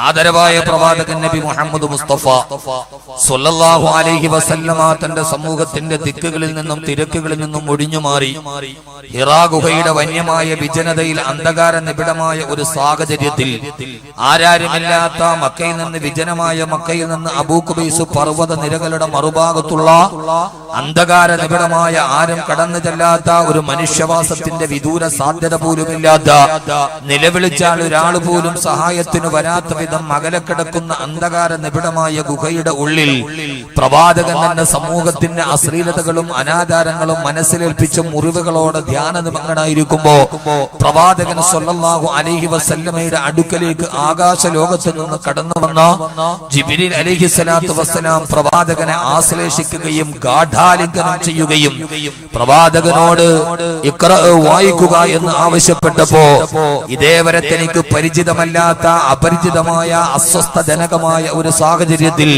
ആദരവായ പ്രവാചകൻ നബി മുഹമ്മദ് മുസ്തഫ സ്വല്ലല്ലാഹു അലൈഹി വസല്ലമ തന്റെ സമൂഹത്തിന്റെ ദിക്കുകളിൽ നിന്നും തിരക്കുകളിൽ നിന്നും ഒഴിഞ്ഞു മാറി ഹിറാ ഗുഹയുടെ വന്യമായ വിജനതയിൽ അന്ധകാര നിബിഡമായ ഒരു സാഹചര്യത്തിൽ ആരാരുമില്ലാത്ത മക്കയിൽ നിന്ന് വിജനമായ മക്കയിൽ നിന്ന് അബൂ ഖുബൈസ് പർവ്വത നിരകളുടെ മറുഭാഗത്തുള്ള അന്ധകാര നിബിഡമായ ആരും കടന്നു ചെല്ലാത്ത ഒരു മനുഷ്യവാസത്തിന്റെ വിദൂര സാധ്യത പോലുമില്ലാത്ത നിലവിളിച്ചാൽ ഒരാൾ പോലും സഹായത്തിന് വരാത്ത വിധം അകലെ കിടക്കുന്ന അന്ധകാര നിബിഡമായ ഗുഹയുടെ ഉള്ളിൽ പ്രവാചകൻ തന്റെ സമൂഹത്തിന്റെ അശ്ലീലതകളും അനാചാരങ്ങളും മനസ്സിലേൽപ്പിച്ച മുറിവുകളോടെ ധ്യാനനിമഗ്നനായിരിക്കുമ്പോ പ്രവാചകൻ സ്വല്ലല്ലാഹു അലൈഹി വസല്ലമയുടെ അടുക്കലേക്ക് ആകാശ ലോകത്ത് നിന്ന് കടന്നു വന്ന ജിബ്രീൽ അലൈഹിസ്സലാത്തു വസ്സലാം പ്രവാചകനെ ആശ്ലേഷിക്കുകയും ഗാഢാലിംഗനം ചെയ്യുകയും പ്രവാചകനോട് ഇഖ്റ വായിക്കുക എന്ന് ആവശ്യപ്പെട്ടപ്പോ ഇതേവരെ തനിക്ക് പരിചിതമല്ലാത്ത അപരിചിതമായ അസ്വസ്ഥജനകമായ ഒരു സാഹചര്യത്തിൽ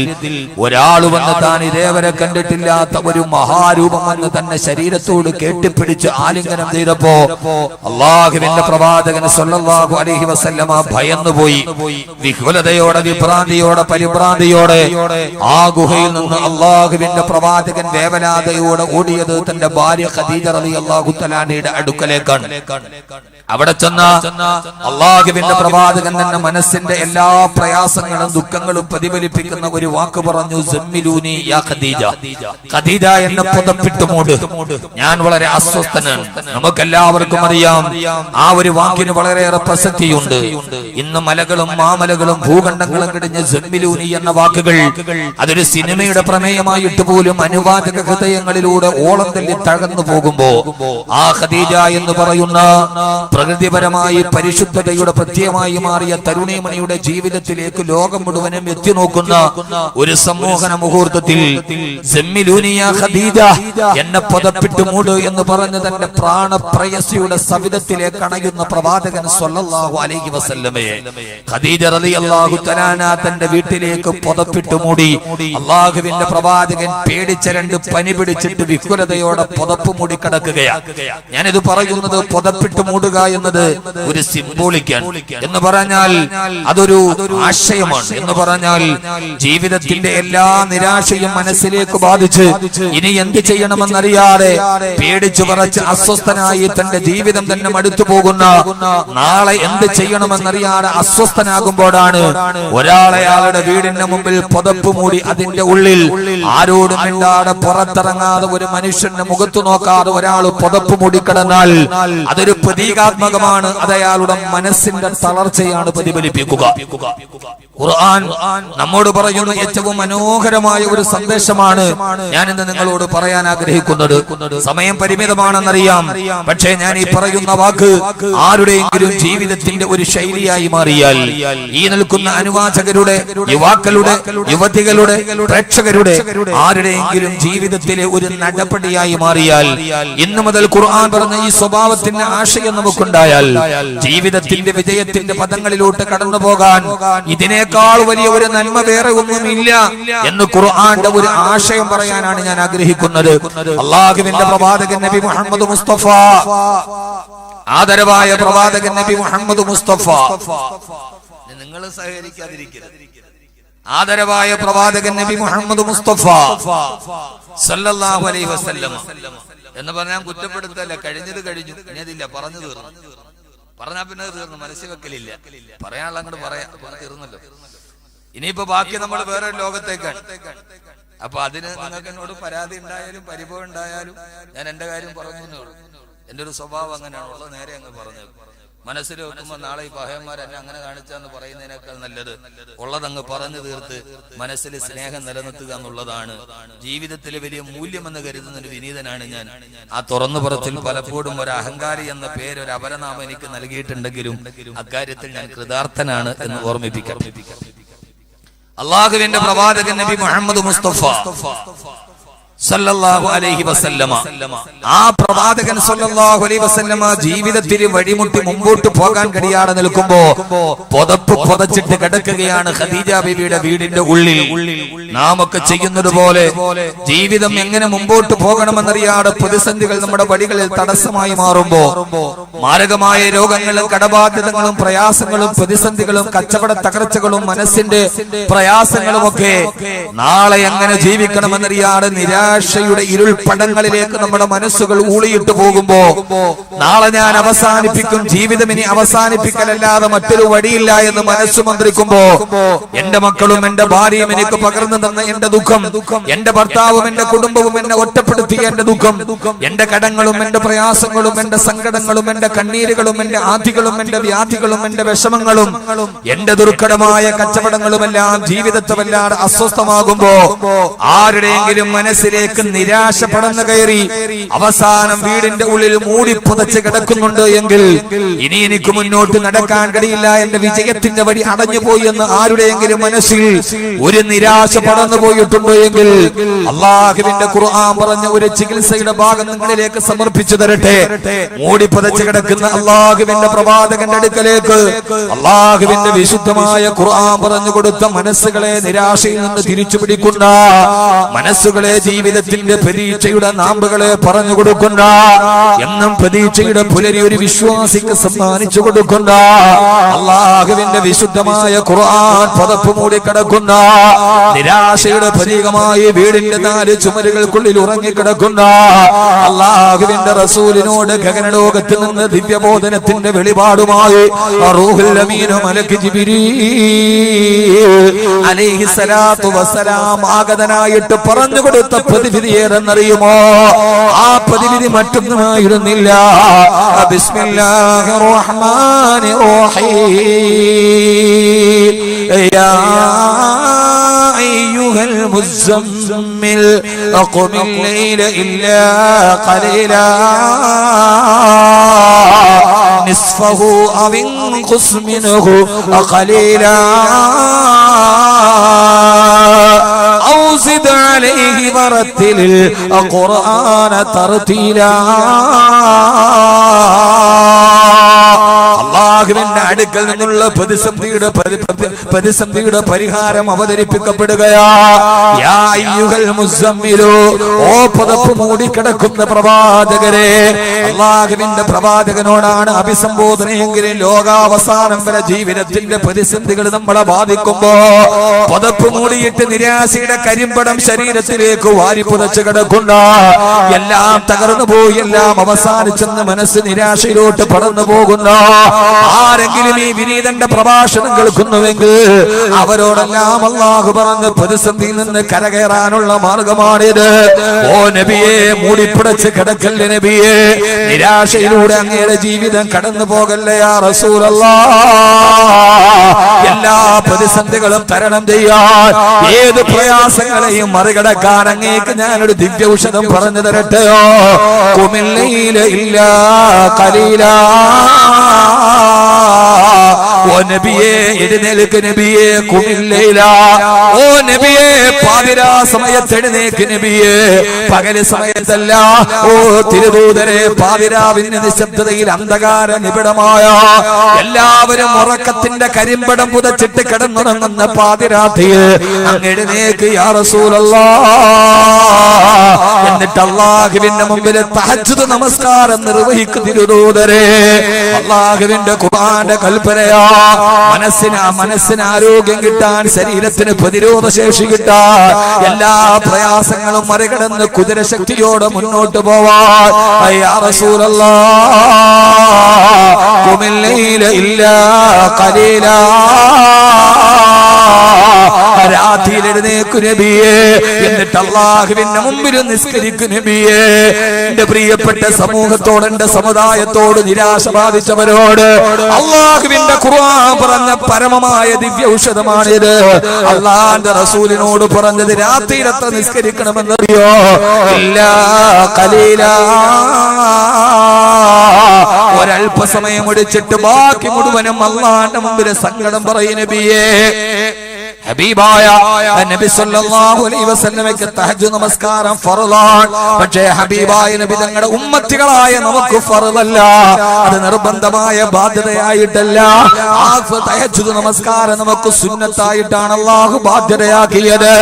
ഒരാൾ വന്ന് താൻ ഇതേവരെ കണ്ടിട്ടില്ലാത്ത ഒരു മഹാരൂപം വന്ന് തന്നെ ശരീരത്തോട് കെട്ടിപ്പിടിച്ച് ആലിംഗനം ചെയ്തപ്പോ അല്ലാഹുവിന്റെ പ്രവാചകൻ സ്വല്ലല്ലാഹു അലൈഹി വസല്ലമ ഭയന്നുപോയി. വിഹ്വലതയോടെ വിഭ്രാന്തിയോടെ പരിഭ്രാന്തിയോടെ ആ ഗുഹയിൽ നിന്ന് അല്ലാഹുവിന്റെ പ്രവാചകൻ വേവലാതയോടെ ഓടിയത് തന്റെ ഭാര്യ ഖദീജ റളിയല്ലാഹു തആലയുടെ അടുക്കലേക്കാണ്. അവിടെ ചെന്ന അല്ലാഹുവിന്റെ പ്രവാചകൻ തന്നെ മനസ്സിന്റെ എല്ലാ പ്രയാസങ്ങളും ദുഃഖങ്ങളും പ്രതിഫലിപ്പിക്കുന്ന ഒരു വാക്ക് പറഞ്ഞു, സമ്മിലൂനി യാ ഖദീജ, ഖദീജ എന്നെ പുതപ്പിട്ട് മൂട്, ഞാൻ വളരെ അസ്വസ്ഥനാണ്. നമുക്കെല്ലാവർക്കും അറിയാം ആ ഒരു വാക്കിന് വളരെയേറെ പ്രസക്തിയുണ്ട്. ഇന്ന് മലകളും മാമലകളും ഭൂഖണ്ഡങ്ങളും കിടിഞ്ഞ് സമ്മിലൂനി എന്ന വാക്കുകൾ അതൊരു സിനിമയുടെ പ്രമേയമായിട്ട് പോലും അനുവാചക ഹൃദയങ്ങളിലൂടെ ഓളം തല്ലി തകർന്നു പോകുമ്പോ ആ ഖദീജ എന്ന് പറയുന്ന പ്രകൃതിപരമായി പരിശുദ്ധതയുടെ പ്രത്യയമായി മാറിയ തരുണിമണിയുടെ ജീവിതത്തിലേക്ക് ലോകം മുഴുവനും എത്തി നോക്കുന്ന ഒരു സമ്മോഹന മുഹൂർത്തത്തിൽ സമ്മിലൂനിയ ഖദീജ എന്നെ പുതപ്പിട്ട് മൂട് എന്ന് പറഞ്ഞ് തന്റെ പ്രാണപ്രയസിയുടെ സവിധത്തിലേക്ക് അണയുന്ന പ്രവാചകൻ സ്വല്ലല്ലാഹു അലൈഹി വസല്ലമയെ ഖദീജ റളിയല്ലാഹു തആല തന്റെ വീട്ടിലേക്ക് പുതപ്പിട്ട് മൂടി. അല്ലാഹുവിന്റെ പ്രവാചകൻ പേടിച്ചരണ്ട് പനി പിടിച്ചിട്ട് വിഹ്വലതയോടെ പുതപ്പ് മൂടി കിടക്കുകയാണ്. ഞാനിത് പറയുന്നത് പുതപ്പിട്ട് മൂടുക എന്നത് ഒരു സിംബോളിക്കാണ് എന്ന് പറഞ്ഞാൽ അതൊരു ആശയമാണ്. എന്ന് പറഞ്ഞാൽ ജീവിതത്തിന്റെ എല്ലാ നിരാശയും മനസ്സിലേക്ക് ബാധിച്ച് ഇനി എന്ത് ചെയ്യണമെന്നറിയാതെ പേടിച്ചു പറച്ച് അസ്വസ്ഥനായി തന്റെ ജീവിതം തന്നെ മടുത്തു പോകുന്ന, നാളെ എന്ത് ചെയ്യണമെന്നറിയാതെ അസ്വസ്ഥനാകുമ്പോഴാണ് ഒരാളെ അയാളുടെ വീടിന്റെ മുമ്പിൽ പുതപ്പ് മൂടി അതിന്റെ ഉള്ളിൽ ആരോടും മിണ്ടാതെ പുറത്തിറങ്ങാതെ ഒരു മനുഷ്യന്റെ മുഖത്ത് നോക്കാതെ ഒരാൾ പുതപ്പ് മൂടിക്കിടന്നാൽ അതൊരു പ്രതീകാത്മകമാണ്. അത് അയാളുടെ മനസ്സിന്റെ തളർച്ചയാണ് പ്രതിഫലിപ്പിക്കുക. ഖുർആൻ നമ്മോട് പറയുന്ന ഏറ്റവും മനോഹരമായ ഒരു സന്ദേശമാണ് ഞാൻ ഇന്ന് നിങ്ങളോട് പറയാൻ ആഗ്രഹിക്കുന്നത്. സമയം പരിമിതമാണെന്നറിയാം, പക്ഷേ ഞാൻ ഈ പറയുന്ന വാക്ക് ആരുടെയെങ്കിലും ജീവിതത്തിന്റെ ഒരു ശൈലിയായി മാറിയാൽ, ഈ നിൽക്കുന്ന അനുവാചകരുടെ, യുവാക്കളുടെ, യുവതികളുടെ, പ്രേക്ഷകരുടെ ആരുടെയെങ്കിലും ജീവിതത്തിലെ ഒരു നടപടിയായി മാറിയാൽ, ഇന്നു മുതൽ ഖുർആൻ പറഞ്ഞ ഈ സ്വഭാവത്തിന്റെ ആശയം നമുക്കുണ്ടായാൽ ജീവിതത്തിന്റെ വിജയത്തിന്റെ പദങ്ങളിലോട്ട് കടന്നു പോകാൻ ഇതിനേക്കാൾ വലിയ ഒരു നന്മ വേറെ ഒന്നുമില്ല എന്ന് ഖുർആന്റെ ഒരു ആശയം പറയാനാണ് ഞാൻ ആഗ്രഹിക്കുന്നത്. അല്ലാഹുവിന്റെ പ്രവാചകൻ നബി മുഹമ്മദ് മുസ്തഫ, ആദരവായ പ്രവാചകൻ നബി മുഹമ്മദ് മുസ്തഫ, നിങ്ങൾ സഹകരിക്കാതിരിക്കരുത്. ആദരവായ പ്രവാചകൻ നബി മുഹമ്മദ് മുസ്തഫ സല്ലല്ലാഹു അലൈഹി വസല്ലം എന്ന് പറഞ്ഞാൽ കുറ്റപ്പെടുത്തല്ല. കഴിഞ്ഞത് കഴിഞ്ഞു, ഇനിയതില്ല, പറഞ്ഞു തീർന്നു. പറഞ്ഞാ പിന്നെ തീർന്നു, മനസ്സിൽ വെക്കലില്ല. പറയാനുള്ള അങ്ങോട്ട് പറയാ തീർന്നല്ലോ. ഇനിയിപ്പോ ബാക്കി നമ്മൾ വേറെ ലോകത്തേക്കാണ്. അപ്പൊ അതിന് നിങ്ങൾക്ക് എന്നോട് പരാതി ഉണ്ടായാലും പരിഭവം ഉണ്ടായാലും ഞാൻ എന്റെ കാര്യം പറഞ്ഞു എന്നേ ഉള്ളൂ. എന്റെ ഒരു സ്വഭാവം അങ്ങനെയാണുള്ളത്, നേരെ അങ്ങ് പറഞ്ഞു. മനസ്സിൽ വെക്കുമ്പോ നാളെ ഈ പഹയന്മാർ എന്നെ അങ്ങനെ കാണിച്ചാന്ന് പറയുന്നതിനേക്കാൾ നല്ലത് ഉള്ളതങ്ങ് പറഞ്ഞു തീർത്ത് മനസ്സിൽ സ്നേഹം നിലനിർത്തുക എന്നുള്ളതാണ്. ജീവിതത്തിലെ വലിയ മൂല്യമെന്ന് കരുതുന്ന ഒരു വിനീതനാണ് ഞാൻ. ആ തുറന്നു പുറത്തിൽ പലപ്പോഴും ഒരു അഹങ്കാരി എന്ന പേര്, ഒരു അപരനാമം എനിക്ക് നൽകിയിട്ടുണ്ടെങ്കിലും അക്കാര്യത്തിൽ ഞാൻ കൃതാർത്ഥനാണ് എന്ന് ഓർമ്മിപ്പിക്കാം. അല്ലാഹുവിന്റെ പ്രവാചകൻ നബി മുഹമ്മദ് മുസ്തഫ സല്ലല്ലാഹു അലൈഹി വസല്ലമ. ആ പ്രവാചകൻ സല്ലല്ലാഹു അലൈഹി വസല്ലമ ജീവിതത്തിൽ വഴിമുട്ടി മുമ്പോട്ട് പോകാൻ കഴിയാതെ നിൽക്കുമ്പോ പുതപ്പ് പുതച്ചിട്ട് കിടക്കുകയാണ് ഖദീജ ബീവിയുടെ വീടിന്റെ ഉള്ളിൽ. നാമൊക്കെ ചെയ്യുന്നത് പോലെ ജീവിതം എങ്ങനെ മുമ്പോട്ട് പോകണമെന്നറിയാതെ പ്രതിസന്ധികൾ നമ്മുടെ വഴികളിൽ തടസ്സമായി മാറുമ്പോ മാരകമായ രോഗങ്ങളും കടബാധ്യതകളും പ്രയാസങ്ങളും പ്രതിസന്ധികളും കച്ചവട തകർച്ചകളും മനസ്സിന്റെ പ്രയാസങ്ങളും ഒക്കെ നാളെ എങ്ങനെ ജീവിക്കണമെന്നറിയാതെ നിരാശയുടെ ഇരുൾപടങ്ങളിലേക്ക് നമ്മുടെ മനസ്സുകൾ ഊളിയിട്ട് പോകുമ്പോ നാളെ ഞാൻ അവസാനിപ്പിക്കും, ജീവിതം ഇനി അവസാനിപ്പിക്കലല്ലാതെ മറ്റൊരു വഴിയില്ല എന്ന് മനസ്സ് മന്ത്രിക്കുമ്പോ എന്റെ മക്കളും എന്റെ ഭാര്യയും എനിക്ക് പകർന്നു തന്ന എന്റെ ദുഃഖം, എന്റെ ഭർത്താവും എന്റെ കുടുംബവും എന്നെ ഒറ്റപ്പെടുത്തിയ എന്റെ ദുഃഖം, എന്റെ കടങ്ങളും എന്റെ പ്രയാസങ്ങളും എന്റെ സങ്കടങ്ങളും എന്റെ കണ്ണീരുകളും എന്റെ ആധികളും എന്റെ വ്യാധികളും എന്റെ വിഷമങ്ങളും എന്റെ ദുർഘടമായ കച്ചവടങ്ങളുമെല്ലാം ജീവിതത്തെ വല്ലാതെ അസ്വസ്ഥമാകുമ്പോ ആരുടെയെങ്കിലും മനസ്സിലേക്ക് നിരാശ പടന്നു കയറി അവസാനം വീടിന്റെ ഉള്ളിൽ മൂടി പുതച്ച് കിടക്കുന്നുണ്ട് എങ്കിൽ ഇനി എനിക്ക് മുന്നോട്ട് നടക്കാൻ കഴിയില്ല, എന്റെ വിജയത്തിന്റെ വഴി അടഞ്ഞുപോയി എന്ന് ആരുടെയെങ്കിലും മനസ്സിൽ ഒരു നിരാശ പടന്നു പോയിട്ടുണ്ടോ എങ്കിൽ അള്ളാഹുവിന്റെ ഖുർആൻ പറഞ്ഞ ഒരു ചികിത്സയുടെ ഭാഗം നിങ്ങളിലേക്ക് സമർപ്പിച്ചു തരട്ടെ. മൂടി പുതച്ച് കിടക്കുന്ന അള്ളാഹുവിന്റെ പ്രവാചകന്റെ അടുക്കലേക്ക് അള്ളാഹുവിന്റെ വിശുദ്ധമായ ഖുർആൻ പറഞ്ഞു കൊടുത്ത മനസ്സുകളെ നിരാശയിൽ നിന്ന് തിരിച്ചു പിടിക്കുന്ന മനസ്സുകളെ ജീവിതത്തിന്റെ പ്രതീക്ഷയുടെ നാമ്പുകളെ പറഞ്ഞു കൊടുക്കുന്ന എന്നും പ്രതീക്ഷയുടെ പുലരി ഒരു വിശ്വാസിക്ക് സമ്മാനിച്ചു കൊടുക്കുന്ന അള്ളാഹുവിന്റെ വിശുദ്ധമായ ഖുർആൻ പതപ്പ് മൂടി കിടക്കുന്ന നിരാശയുടെ പ്രതീകമായി വീടിന്റെ 4 ചുമരുകൾക്കുള്ളിൽ ഉറങ്ങിക്കിടക്കുന്ന അള്ളാഹുവിന്റെ റസൂലിനോട് ഗഗനലോകത്തിൽ നിന്ന് ദിവ്യബോധനത്തിന്റെ വെളിപാടുമായി റൂഹുൽ അമീൻ മലക്ക് ജിബ്രീൽ അലൈഹിസ്സലാത്തു വസ്സലാം ആഗതനായിട്ട് പറഞ്ഞു കൊടുത്ത പ്രതിവിധി ഏതെന്നറിയുമോ? ആ പ്രതിവിധി മറ്റൊന്നുമായിരുന്നില്ല. ബിസ്മില്ലാഹിർ റഹ്മാനിർ റഹീം. യാ അയ്യുഹൽ മുസമ്മിൽ ഖുമിൽ ലൈല ഇല്ലാ ഖലീലാ നിസ്ഫഹു അവ ഇൻഖുസ് മിൻഹു ഖലീലാ ഔ സിദ് അലൈഹി വറത്തിലിൽ ഖുർആന തർതീലാ. അള്ളാഹുവിന്റെ അടുക്കൽ നിന്നുള്ള പ്രതിസന്ധിയുടെ പരിഹാരം അവതരിപ്പിക്കപ്പെടുകയാ. യാ അയ്യുഹൽ മുസമ്മിലു, ഓ പുതപ്പ് മൂടിക്കിടക്കുന്ന പ്രവാചകരെ. അള്ളാഹുവിന്റെ പ്രവാചകനോടാണ് അഭിസംബോധനയെങ്കിലും ലോകാവസാനം വരെ ജീവിതത്തിന്റെ പ്രതിസന്ധികൾ നമ്മളെ ബാധിക്കുമ്പോ പുതപ്പ് മൂടിയിട്ട് നിരാശയുടെ കരിമ്പടം ശരീരത്തിലേക്ക് വാരി പുതച്ച് കിടക്കുന്ന എല്ലാം തകർന്നു പോയി, എല്ലാം അവസാനിച്ചെന്ന് മനസ്സ് നിരാശയിലോട്ട് പടർന്നു പോകുന്ന ആരെങ്കിലും ഈ വിനീതന്റെ പ്രഭാഷണം കേൾക്കുന്നുവെങ്കിൽ അവരോടെല്ലാം അല്ലാഹു പറഞ്ഞ പ്രതിസന്ധിയിൽ നിന്ന് കരകയറാനുള്ള മാർഗമാണിത്. ഓ നബിയെ, മൂടിപ്പിടച്ച് കിടക്കല്ലേ നബിയെ, നിരാശയിലൂടെ അങ്ങയുടെ ജീവിതം കടന്നു പോകല്ലേ യാ റസൂലല്ലാഹ്. എല്ലാ പ്രതിസന്ധികളും തരണം ചെയ്യാൻ, ഏത് പ്രയാസങ്ങളെയും മറികടക്കാൻ അങ്ങേക്ക് ഞാനൊരു ദിവ്യ ഔഷധം പറഞ്ഞു തരട്ടെയോ? ഖുമിൽ ലൈല ഇല്ലാ ഖലീലാ. ഓ നബിയെ, എഴുന്നേൽക്ക് നബിയെ. ഖുമിൽ ലൈല, ഓ നബിയെ, പാതിരാ സമയത്ത് എഴുന്നേൽക്ക് നബിയെ, പകല് സമയത്തല്ല. ഓ തിരുദൂതരെ, പാതിരാവിന്റെ നിശബ്ദതയിൽ അന്ധകാര നിബിഡമായ എല്ലാവരും ഉറക്കത്തിന്റെ കരിമ്പടം പുതച്ചിട്ട് കിടന്നുറങ്ങുന്ന പാതിരാത്രിയിൽ അങ്ങ് എഴുന്നേൽക്ക് യാ റസൂലല്ലാഹ്. എന്നിട്ട് അല്ലാഹുവിന്റെ മുമ്പിൽ തഹജ്ജുദ് നമസ്കാരം നിർവഹിക്കുന്ന തിരുദൂതരെ, അല്ലാഹുവിന്റെ ഖുർആന്റെ കൽപ്പനയാ. മനസ്സിന് ആരോഗ്യം കിട്ടാൻ, ശരീരത്തിന് പ്രതിരോധ ശേഷി കിട്ടാൻ, എല്ലാ പ്രയാസങ്ങളും മറികടന്ന് കുതിരശക്തിയോടെ മുന്നോട്ട് പോവാൻ യാ റസൂലല്ലാഹ്. ഖുമിൽ ലൈല ഇല്ലാ ഖലീലാ. രാത്രിയിൽ എഴുന്നേൽക്കു നബിയെ, എന്നിട്ട് അല്ലാഹുവിന്റെ മുമ്പിൽ നിസ്കരിക്കു നബിയെ. എന്റെ പ്രിയപ്പെട്ട സമൂഹത്തോട്, എന്റെ സമുദായത്തോട്, നിരാശ ബാധിച്ചവരോട് അല്ലാഹുവിന്റെ ഖുർആൻ പറഞ്ഞ പരമമായ ദിവ്യ ഔഷധമാണിത്. അല്ലാഹുവിന്റെ റസൂലിനോട് പറഞ്ഞത് രാത്രിയിൽ എത്ര നിസ്കരിക്കണമെന്നറിയോ? ഇല്ലാ ഖലീലാ. ഒരല്പസമയം ഒടിച്ചിട്ട് ബാക്കി മുഴുവനും അല്ലാഹുവിന്റെ മുമ്പിൽ സങ്കടം പറയും നബിയെ. ഹബീബായ നബി സല്ലല്ലാഹു അലൈഹി വസല്ലമയ്ക്ക് തഹജ്ജുദ് നമസ്കാരം ഫർളാണ്. പക്ഷേ ഹബീബായ നബി തങ്ങളുടെ ഉമ്മത്തികളായ നമുക്ക് ഫർളല്ല, അത് നിർബന്ധമായ ബാധ്യതയായിട്ടല്ല. ആ തഹജ്ജുദ് നമസ്കാരം നമുക്ക് സുന്നത്തായിട്ടാണ് അല്ലാഹു ബാധ്യതയാക്കിയത്.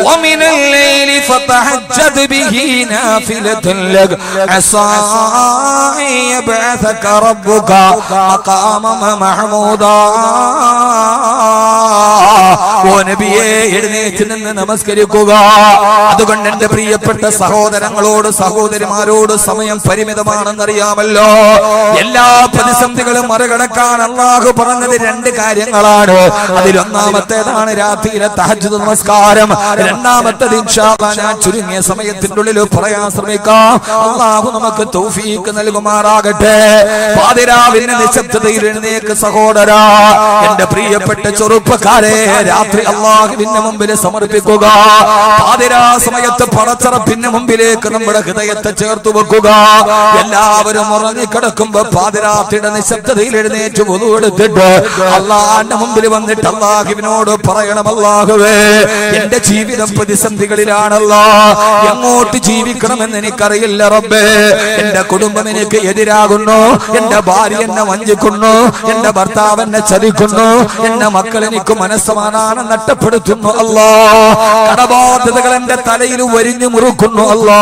വമിനൽ ലൈലി ഫതഹജ്ജദ് ബിഹി നാഫിലത്തുൻ ലക അസാ യബ്അസക റബ്ബുക മഖാമൻ മഹ്മൂദാ. ഓ നബിയേ, എഴുന്നേറ്റ് നിന്ന് നമസ്കരിക്കുക. അതുകൊണ്ട് എന്റെ പ്രിയപ്പെട്ട സഹോദരങ്ങളോട് സഹോദരിമാരോട് സമയം പരിമിതമാണെന്നറിയാമല്ലോ. എല്ലാ പ്രതിസന്ധികളും മറികടക്കാൻ അല്ലാഹു പറഞ്ഞത് രണ്ട് കാര്യങ്ങളാണ്. അതിലൊന്നാമത്തേതാണ് രാത്രിയിലെ തഹജ്ജുദ് നമസ്കാരം. രണ്ടാമത്തേത് ഇൻഷാ അല്ലാഹ് ഞാൻ ചുരുങ്ങിയ സമയത്തിന്റെ ഉള്ളിൽ പറയാൻ ശ്രമിക്കാം. അല്ലാഹു നമുക്ക് തൗഫീഖ് നൽകുമാറാകട്ടെ. പാതിരാവിന്റെ നിശബ്ദതയിൽ എഴുന്നേക്ക് സഹോദരാ, എന്റെ പ്രിയപ്പെട്ട ചെറുപ്പക്കാരെ, രാത്രി അല്ലാഹുവിന്റെ മുമ്പിൽ സമർപ്പിക്കുക. പാതിരാ സമയത്ത് പടച്ചറപ്പിന്റെ മുമ്പിലേക്ക് നമ്മുടെ ഹൃദയത്തെ ചേർത്ത് വെക്കുക. എല്ലാവരും ഉറങ്ങിക്കിടക്കുമ്പോ പാതിരാത്രിയുടെ നിശബ്ദതയിൽ എഴുന്നേറ്റ് വുളു എടുത്തിട്ട് അല്ലാഹുവിന്റെ മുമ്പിൽ വന്നിട്ട് അല്ലാഹുവിനോട് പറയണം, അല്ലാഹുവേ, എന്റെ ജീവിതം പ്രതിസന്ധികളിലാണല്ലോ, എങ്ങോട്ട് ജീവിക്കണമെന്ന് എനിക്കറിയില്ല റബ്ബേ. എന്റെ കുടുംബം എനിക്ക് എതിരാകുന്നു, എന്റെ ഭാര്യ എന്നെ വഞ്ചിക്കുന്നു, എന്റെ ഭർത്താവ് എന്നെ ചതിക്കുന്നു, എന്റെ മക്കൾ എനിക്ക് മനസ്സമാധാനം നഷ്ടപ്പെടുത്തുന്നു അല്ലാ. കടബാധ്യതകൾ എന്റെ തലയിൽ വരിഞ്ഞു മുറുക്കുന്നു അല്ലാ.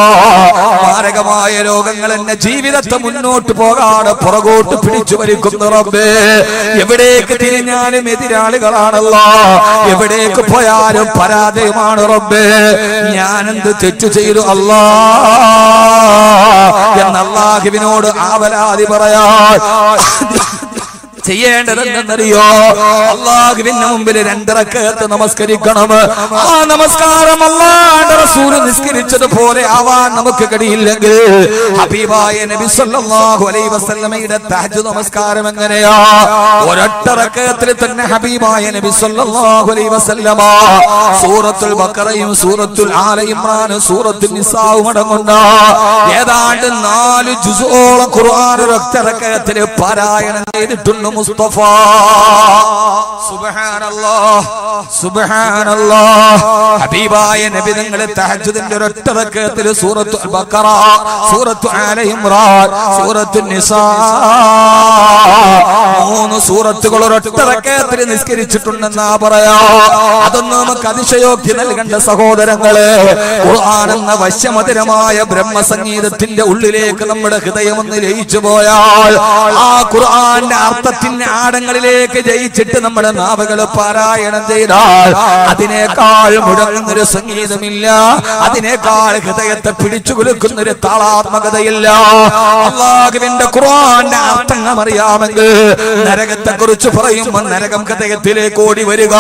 മാരകമായ രോഗങ്ങൾ എന്നെ ജീവിതത്തെ മുന്നോട്ട് പോകാതെ പുറകോട്ട് പിടിച്ചു വലിക്കുന്നു റബ്ബേ. എവിടേക്ക് തിരിഞ്ഞാലും എതിരാളികളാണല്ലോ, എവിടേക്ക് പോയാലും പരാജയമാണ് റബ്ബേ. ഞാൻ എന്ത് തെറ്റു ചെയ്തു അല്ലാ എന്ന് അല്ലാഹുവിനോട് ആവലാതി പറയാ. ചെയ്യേണ്ടതെന്നറിയോ? അല്ലാഹുവിന്റെ മുമ്പിൽ 2 റക്അത്ത് നമസ്കരിക്കണം. ആ നമസ്കാരം അല്ലാഹുവിന്റെ റസൂൽ നിസ്കരിച്ചതുപോലെ ആവാൻ നമുക്ക് കഴിയില്ലെങ്കിൽ ഹബീബായ നബി സല്ലല്ലാഹു അലൈഹി വസല്ലമയുടെ തഹജ്ജുദ് നമസ്കാരം എങ്ങനെയാ? ഒരൊറ്റ റക്അത്തിൽ തന്നെ ഹബീബായ നബി സല്ലല്ലാഹു അലൈഹി വസല്ലമ സൂറത്തുൽ ബഖറയും സൂറത്തുൽ ആല ഇംറാനും സൂറത്തുൽ നിസാഉം അടങ്ങുന്ന ഏതാണ്ട് 4 ജുസോളം ഖുർആൻ ഒരൊറ്റ റക്അത്തിൽ പാരായണം ചെയ്തിട്ടുണ്ട് മുസ്തഫ. സുബ്ഹാനല്ലാഹ് സുബ്ഹാനല്ലാഹ്. ഹബീബായ നബി തങ്ങളുടെ തഹജ്ജുദിന്റെ ഒരൊറ്റ റക്അത്തിൽ സൂറത്തുൽ ബഖറ, സൂറത്തുൽ ആല ഇംറാൻ, സൂറത്തുൽ നിസാ 3 സൂറത്തുകൾ ഒരൊറ്റ റക്അത്തിൽ നിസ്കരിച്ചിട്ടുണ്ടെന്നാ പറയാ. അതൊന്നും നമുക്ക് അതിശയോക്തി നൽകേണ്ട സഹോദരങ്ങളെ. ഖുർആൻ എന്ന വശ്യമധുരമായ ബ്രഹ്മസംഗീതത്തിന്റെ ഉള്ളിലേക്ക് നമ്മുടെ ഹൃദയം ഒന്ന് ലയിച്ചു പോയാൽ ആ ഖുർആന്റെ അർത്ഥത്തിന്റെ ആഴങ്ങളിലേക്ക് ജയിച്ചിട്ട് നമ്മുടെ നാവുകൾ പാരായണം ചെയ്താൽ അതിനേക്കാൾ മുഴങ്ങുന്നൊരു സംഗീതമില്ല, അതിനേക്കാൾ ഹൃദയത്തെ പിടിച്ചു കുലുക്കുന്നൊരു താളാത്മകതയില്ല. അല്ലാഹുവിന്റെ ഖുർആന്റെ അർത്ഥങ്ങൾ അറിയാമെങ്കിൽ നരകത്തെ കുറിച്ച് പറയുമ്പോൾ നരകം ഹൃദയത്തിലേക്ക് ഓടി വരിക,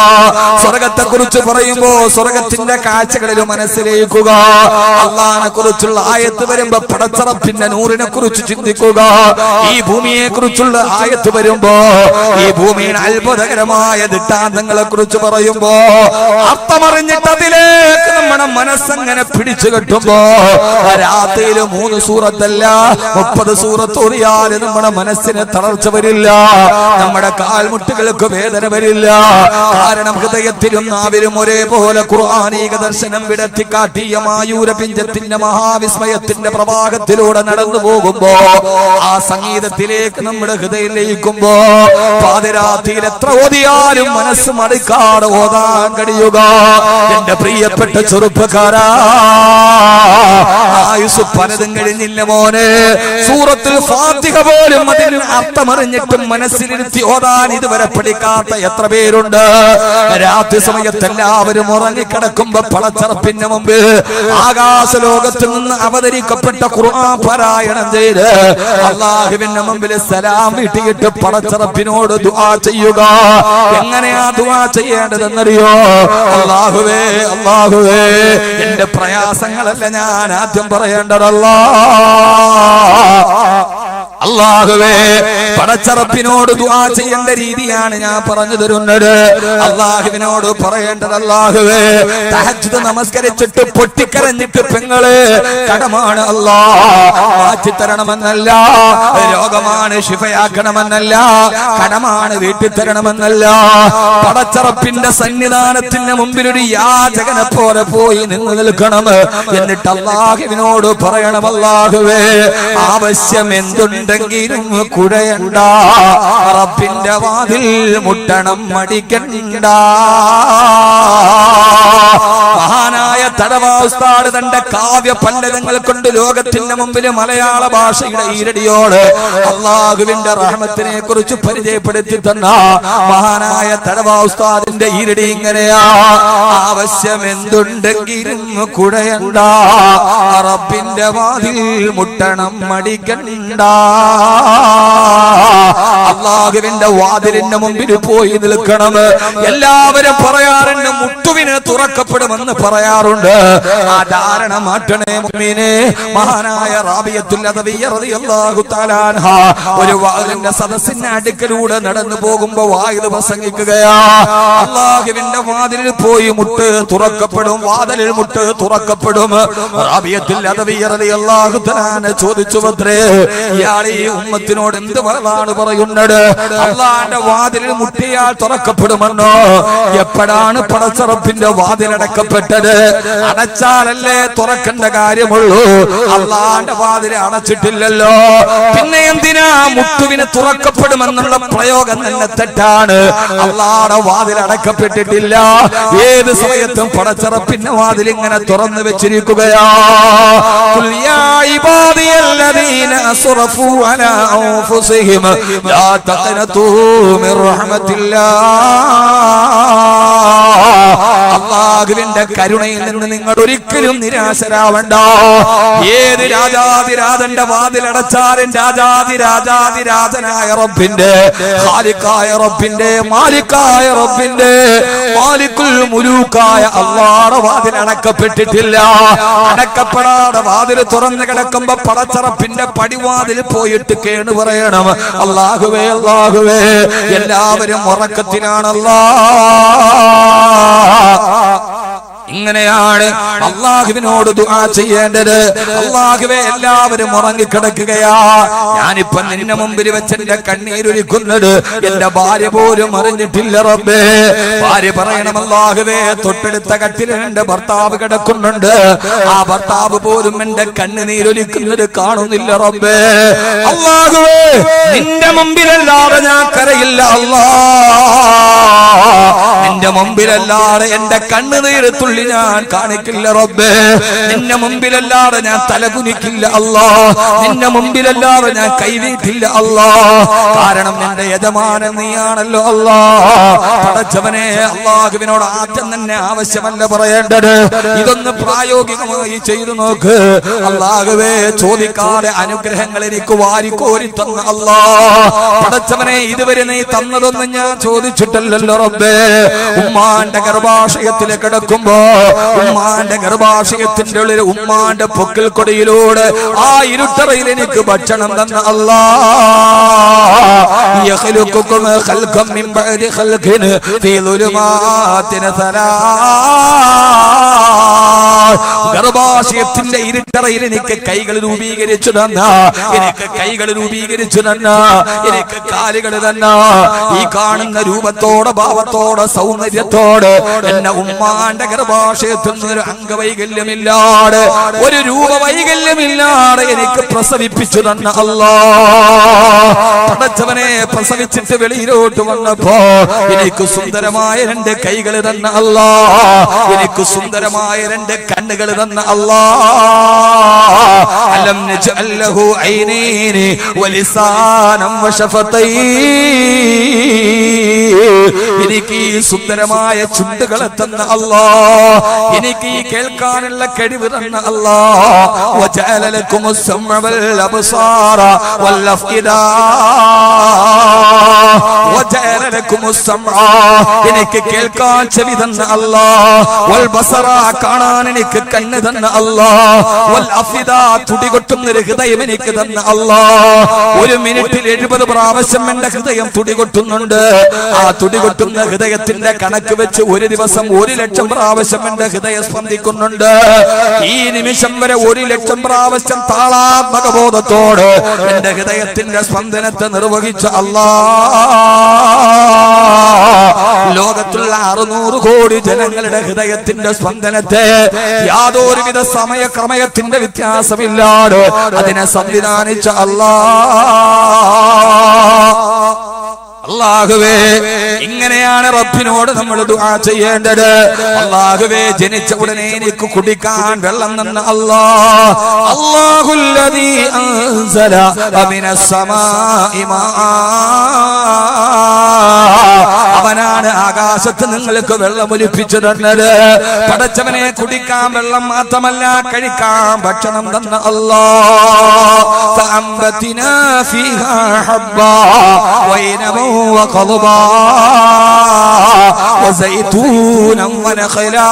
സ്വർഗത്തെ കുറിച്ച് പറയുമ്പോ സ്വർഗത്തിന്റെ കാഴ്ചകളിൽ മനസ്സിലേക്കുക, അല്ലാഹുവിനെ കുറിച്ചുള്ള ആയത്ത് വരുമ്പോ പടച്ചറപ്പിന്റെ നൂറിനെ കുറിച്ച് ചിന്തിക്കുക, ഈ ഭൂമിയെ കുറിച്ചുള്ള ആയത്ത് വരുമ്പോ ഈ ഭൂമിയുടെ അത്ഭുതകരമായ ദൃഷ്ടാന്തങ്ങളെ കുറിച്ച് പറയുമ്പോ അർത്ഥമറിഞ്ഞിട്ട് അതിലേക്ക് നമ്മുടെ മനസ്സങ്ങനെ പിടിച്ചു കെട്ടുമ്പോ രാത്രിയിൽ 3 സൂറത്തല്ല 30 സൂറത്ത് ഓതിയാലും നമ്മുടെ മനസ്സിന് തളർച്ച വരില്ല, നമ്മുടെ കാൽമുട്ടുകൾക്ക് വേദന വരില്ല. കാരണം ഹൃദയത്തിലും നാവിലും ഒരേപോലെ ഖുർആനീക ദർശനം വിടത്തിക്കാട്ടിയ മായൂര പിഞ്ചത്തിന്റെ മഹാവിസ്മയത്തിന്റെ പ്രവാഹത്തിലൂടെ നടന്നു പോകുമ്പോ ആ സംഗീതത്തിലേക്ക് നമ്മുടെ ഹൃദയം ലയിക്കുമ്പോ പാതിരാത്രിയിൽ എത്ര ഓതിയാലും മനസ്സ് മടുക്കാതെ ഓതാൻ കഴിയുക. എന്റെ പ്രിയപ്പെട്ട ചെറുപ്പക്കാരാ, ആയുസ് പലതും കഴിഞ്ഞില്ല മോനെ. സൂറത്തുൽ ഫാത്തിഹ പോലും അതിന് അർത്ഥമറിഞ്ഞിട്ടും മനസ്സിലിരുത്തി ഓതാൻ ഇതുവരെ പഠിക്കാത്ത എത്ര പേരുണ്ട്. രാത്രി സമയത്ത് എല്ലാവരും ഉറങ്ങിക്കിടക്കുമ്പോ പടച്ചറപ്പിന്റെ മുമ്പ് ആകാശ ലോകത്ത് നിന്ന് അവതരിക്കപ്പെട്ട ഖുർആൻ പാരായണം ചെയ്ത് അല്ലാഹുവിന്റെ മുമ്പിൽ സലാം വീട്ടിയിട്ട് പടച്ചറപ്പിനോട് ദുആ ചെയ്യുക. എങ്ങനെയാ ദുആ ചെയ്യേണ്ടതെന്നറിയോ? അല്ലാഹുവേ അല്ലാഹുവേ, എന്റെ പ്രയാസങ്ങളല്ല ഞാൻ ആദ്യം പറയേണ്ടതല്ല. അല്ലാഹുവേ പടച്ചറപ്പിനോട് ദുആ ചെയ്യേണ്ട രീതിയാണ് ഞാൻ പറഞ്ഞു തരുന്നത്. അല്ലാഹുവിനോട് പറയേണ്ടത് അല്ലാഹുവേ തഹജ്ജുദ് നമസ്കരിച്ചിട്ട് പൊട്ടിക്കരഞ്ഞിട്ട് പെങ്ങള് കടമാണ് അല്ലാഹ് മാറ്റി തരണമെന്നല്ല, രോഗമാണ് ശിഫയാക്കണമെന്നല്ല, കടമാണ് വീട്ടിൽ തരണമെന്നല്ല. പടച്ചറപ്പിന്റെ സന്നിധാനത്തിന്റെ മുമ്പിൽ ഒരു യാചകനെ പോലെ പോയി നിന്ന് നിൽക്കണം. എന്നിട്ട് അല്ലാഹുവിനോട് പറയണം അല്ലാഹുവേ ആവശ്യം എന്തുണ്ടെങ്കിലും കുഴയണ്ട, റബ്ബിന്റെ വാതിൽ മുട്ടണം മടിക്കണ്ട. മഹാനായ തടവാ ഉസ്താദ് തന്റെ കാവ്യ പണ്ഡിതങ്ങൾ കൊണ്ട് ലോകത്തിന്റെ മുമ്പിൽ മലയാള ഭാഷയുടെ ഈരടിയോട് അല്ലാഹുവിന്റെ റഹ്മത്തിനെ കുറിച്ച് പരിചയപ്പെടുത്തി തന്ന മഹാനായ തടവാ ഉസ്താദിന്റെ ഈരടി ഇങ്ങനെയാ: ആവശ്യം എന്തുണ്ടെങ്കിലും കുഴയണ്ട, റബ്ബിന്റെ വാതിൽ മുട്ടണം മടിക്കണ്ട. അല്ലാഹുവിന്റെ വാതിലിന്റെ മുമ്പിൽ പോയി നിൽക്കണം. എല്ലാവരും പറയാറുണ്ട് മുട്ടുവിന് തുറക്കപ്പെടുമെന്ന് പറയാറുണ്ട്. ആ ധാരണ മാറ്റണേ മുഅ്മിനേ. മഹാനായ റാബിയത്തുൽ അദവിയ്യ റളിയല്ലാഹു തആല അൻഹ ഒരു വാതിലിന്റെ സദസ്സിന്റെ അടുക്കലൂടെ നടന്നു പോകുമ്പോ വായിദ് പ്രസംഗിക്കുകയാ: അല്ലാഹുവിന്റെ വാതിലിൽ പോയി മുട്ട് തുറക്കപ്പെടും, വാതിലിൽ മുട്ട് തുറക്കപ്പെടും. റാബിയത്തുൽ അദവിയ്യ റളിയല്ലാഹു തആല ചോദിച്ചു അത്രേ, ഇയാൾ ഈ ഉമ്മത്തിനോട് എന്ത് വഴലാണ് പറയുന്നത്? അല്ലാഹുവിന്റെ വാതിലിൽ മുട്ടിയാൽ തുറക്കപ്പെടുമെന്നോ? എപ്പോഴാണ് പടച്ചറപ്പിന്റെ വാതിൽ അടക്കപ്പെട്ടത്? അടച്ചാലല്ലേ തുറക്കേണ്ട കാര്യമുള്ളൂ. അല്ലാഹുവിന്റെ വാതിൽ അടച്ചിട്ടില്ലല്ലോ, പിന്നെ എന്തിനാ മുട്ടുവിന് തുറക്കപ്പെടുമെന്നുള്ള പ്രയോഗം തന്നെ തെറ്റാണ്. അല്ലാഹുവിന്റെ വാതിൽ അടക്കപ്പെട്ടിട്ടില്ല. ഏത് സമയത്തും പടച്ചറപ്പിന്റെ വാതിൽ ഇങ്ങനെ തുറന്നു വെച്ചിരിക്കുകയാ. ഖുൽ യാ ഇബാദിയല്ലദീന അസ്റഫൂ അലാ അൻഫുസിഹിം ലാ തഖ്നതൂ മിർ റഹ്മത്തില്ലാഹ്. അല്ലാഹുവിന്റെ കരുണയിൽ നിന്ന് നിങ്ങൾ ഒരിക്കലും നിരാശരാവണ്ട. ഏത് രാജാതിരാജന്റെ വാതിലടച്ചാലും രാജാതിരാജാതിരാജനായ റബ്ബിന്റെ, ഖാലിഖായ റബ്ബിന്റെ, മാലിക്കായ റബ്ബിന്റെ, മാലിക്കുൽ മുലൂക്കായ അല്ലാഹുവിന്റെ വാതിൽ അടക്കപ്പെട്ടിട്ടില്ല. അടക്കപ്പെടാതെ വാതിൽ തുറന്നു കിടക്കുമ്പോ പടച്ചറപ്പിന്റെ പടിവാതിൽ പോയിട്ട് കേണ് പറയണം: അല്ലാഹുവേ അല്ലാഹുവേ. എല്ലാവരും ഉറക്കത്തിലാണല്ലോ. ഇങ്ങനെയാണ് അല്ലാഹുവിനോട് ദുആ ചെയ്യേണ്ടത്. അല്ലാഹുവേ എല്ലാവരും ഉറങ്ങിക്കിടക്കുകയാ, ഞാനിപ്പോ നിന്റെ മുമ്പിൽ വെച്ച് എന്റെ കണ്ണീരൊലിക്കുന്നത് എന്റെ ഭാര്യ പോലും അറിഞ്ഞിട്ടില്ല റബ്ബേ. ഭാര്യ പറയണം: അല്ലാഹുവേ തൊട്ടടുത്ത കട്ടിൽ എന്റെ ഭർത്താവ് കിടക്കുന്നുണ്ട്, ആ ഭർത്താവ് പോലും എന്റെ കണ്ണുനീരൊലിക്കുന്നത് കാണുന്നില്ല റബ്ബേ. അല്ലാഹുവേ നിന്റെ മുമ്പിലല്ലാതെ ഞാൻ കരയില്ല അല്ലാഹ്, നിന്റെ മുമ്പിലല്ലാതെ എന്റെ കണ്ണുനീര് തുള്ളി ഞാൻ കാണിക്കില്ല റബ്ബേ. നിന്റെ മുമ്പിലല്ലാതെ ഞാൻ തലകുനിക്കില്ല അല്ലാഹ്, നിന്റെ മുമ്പിലല്ലാതെ ഞാൻ കൈവീട്ടില്ല അല്ലാഹ്. കാരണം എന്റെ യജമാനൻ നീയാണല്ലോ അല്ലാഹ്. പടച്ചവനെ, അല്ലാഹുവിനോട് ആദ്യം തന്നെ ആവശ്യമല്ല പറയേണ്ടത്, ഇതൊന്ന് പ്രായോഗികമായി ചെയ്തു നോക്ക്. അല്ലാഹുവേ ചോദിക്കാതെ അനുഗ്രഹങ്ങൾ എനിക്ക് വാരിക്കോരി തന്ന അല്ലാഹ്. പടച്ചവനെ, ഇതുവരെ നീ തന്നതൊന്നും ഞാൻ ചോദിച്ചിട്ടല്ലല്ലോ റബ്ബേ. ഉമ്മാന്റെ ഗർഭാശയത്തിലേക്ക് കിടക്കുമ്പോ ഉമ്മാന്റെ ഗർഭാശയത്തിന്റെ ഉള്ളിൽ ഉമ്മാന്റെ പൊക്കിൽ കൊടിയിലൂടെ ആ ഇരുട്ടറയിൽ എനിക്ക് ഭക്ഷണം തന്ന അല്ലാഹ്. യഖ്ലുഖുകും ഖൽഖം മിൻ ബഅദി ഖൽഖിൻ ഫീ ദുലുമാതിൻ സലാസ്. ഗർഭാശയത്തിന്റെ ഇരുട്ടറയിൽ എനിക്ക് കൈകൾ രൂപീകരിച്ചു തന്ന, എനിക്ക് കൈകൾ രൂപീകരിച്ചു തന്ന, എനിക്ക് കാലുകൾ തന്ന, ഈ കാണുന്ന രൂപത്തോടെ ഭാവത്തോടെ സൗന്ദര്യത്തോടെ എന്നെ ഉമ്മാന്റെ ഗർഭാശയത്തിൽ നിന്നൊരു അംഗവൈകല്യമില്ലാതെ, ഒരു രൂപവൈകല്യമില്ലാതെ എനിക്ക് പ്രസവിപ്പിച്ചു തന്ന അല്ലാഹ്. പടച്ചവനെ, പ്രസവിച്ചിട്ട് വെളിയിലോട്ട് വന്നപ്പോ എനിക്ക് സുന്ദരമായ രണ്ട് കൈകൾ തന്ന അല്ലാഹ്, എനിക്ക് സുന്ദരമായ രണ്ട് കണ്ണുകൾ തന്ന അല്ലാഹ്. അലം നജ്അൽ ലഹു ഐനൈനി വലിസാനം വശഫതൈൻ. എനിക്ക് ഈ സുന്ദരമായ ചുണ്ടുകളെ തന്ന അല്ലാഹ്, എനിക്ക് ഈ കേൾക്കാനുള്ള കഴിവ് തന്ന അല്ലാഹ്. വജഅല ലക്കുമുസ് സമഅ വൽ അബ്സാറ വൽ അഫ്ഇദാ. വജഅല ലക്കുമുസ് സമഅ, എനിക്ക് കേൾക്കാൻ ചെവി തന്ന അല്ലാഹ്. വൽ ബസറ, കാണാൻ എനിക്ക് കണ്ണ് കണ്ണ് തന്ന അല്ലാഹ്, വൽ അഫിദ തുടികൊട്ടുന്ന ഹൃദയം എനിക്ക് തന്ന അല്ലാഹ്. ഒരു മിനിറ്റിൽ 70 പ്രാവശ്യം എന്റെ ഹൃദയം തുടികൊട്ടുന്നുണ്ട്. ആ തുടികൊട്ടുന്ന ഹൃദയത്തിന്റെ കണക്ക് വെച്ച് ഒരു ദിവസം 1,00,000 പ്രാവശ്യം എന്റെ ഹൃദയം സ്പന്ദിക്കുന്നുണ്ട്. ഈ നിമിഷം വരെ 1,00,000 പ്രാവശ്യം താളാത്മക ബോധത്തോട് എന്റെ ഹൃദയത്തിന്റെ സ്പന്ദനത്തെ നിർവഹിച്ച അല്ലാഹ്, ലോകത്തുള്ള 600 കോടി ജനങ്ങളുടെ ഹൃദയത്തിന്റെ സ്പന്ദനത്തെ യാതൊരുവിധ സമയക്രമയത്തിന്റെ വ്യത്യാസമില്ലാതെ അതിനെ സംവിധാനിച്ച അല്ലാഹുവേ, ഇങ്ങനെയാണ് റബ്ബിനോട് നമ്മൾ ദുആ ചെയ്യേണ്ടത്. അല്ലാഹുവേ, ജനിച്ച ഉടനെ എനിക്ക് കുടിക്കാൻ വെള്ളം തന്ന അല്ലാഹ്, അല്ലാഹുല്ലദീ അൻസല മിനസ് സമാഇ മാആ, അവനാണ് ആകാശത്ത് നിങ്ങൾക്ക് വെള്ളം ഒലിപ്പിച്ചു തന്നത്. പടച്ചവനെ, കുടിക്കാൻ വെള്ളം മാത്രമല്ല കഴിക്കാൻ ഭക്ഷണം തന്ന അല്ലാഹ്. ഫഅംബതിനാ ഫീഹാ ഹബ്ബാ വൈനബ വഖളബാ വസൈതൂനൻ വനഖലാ,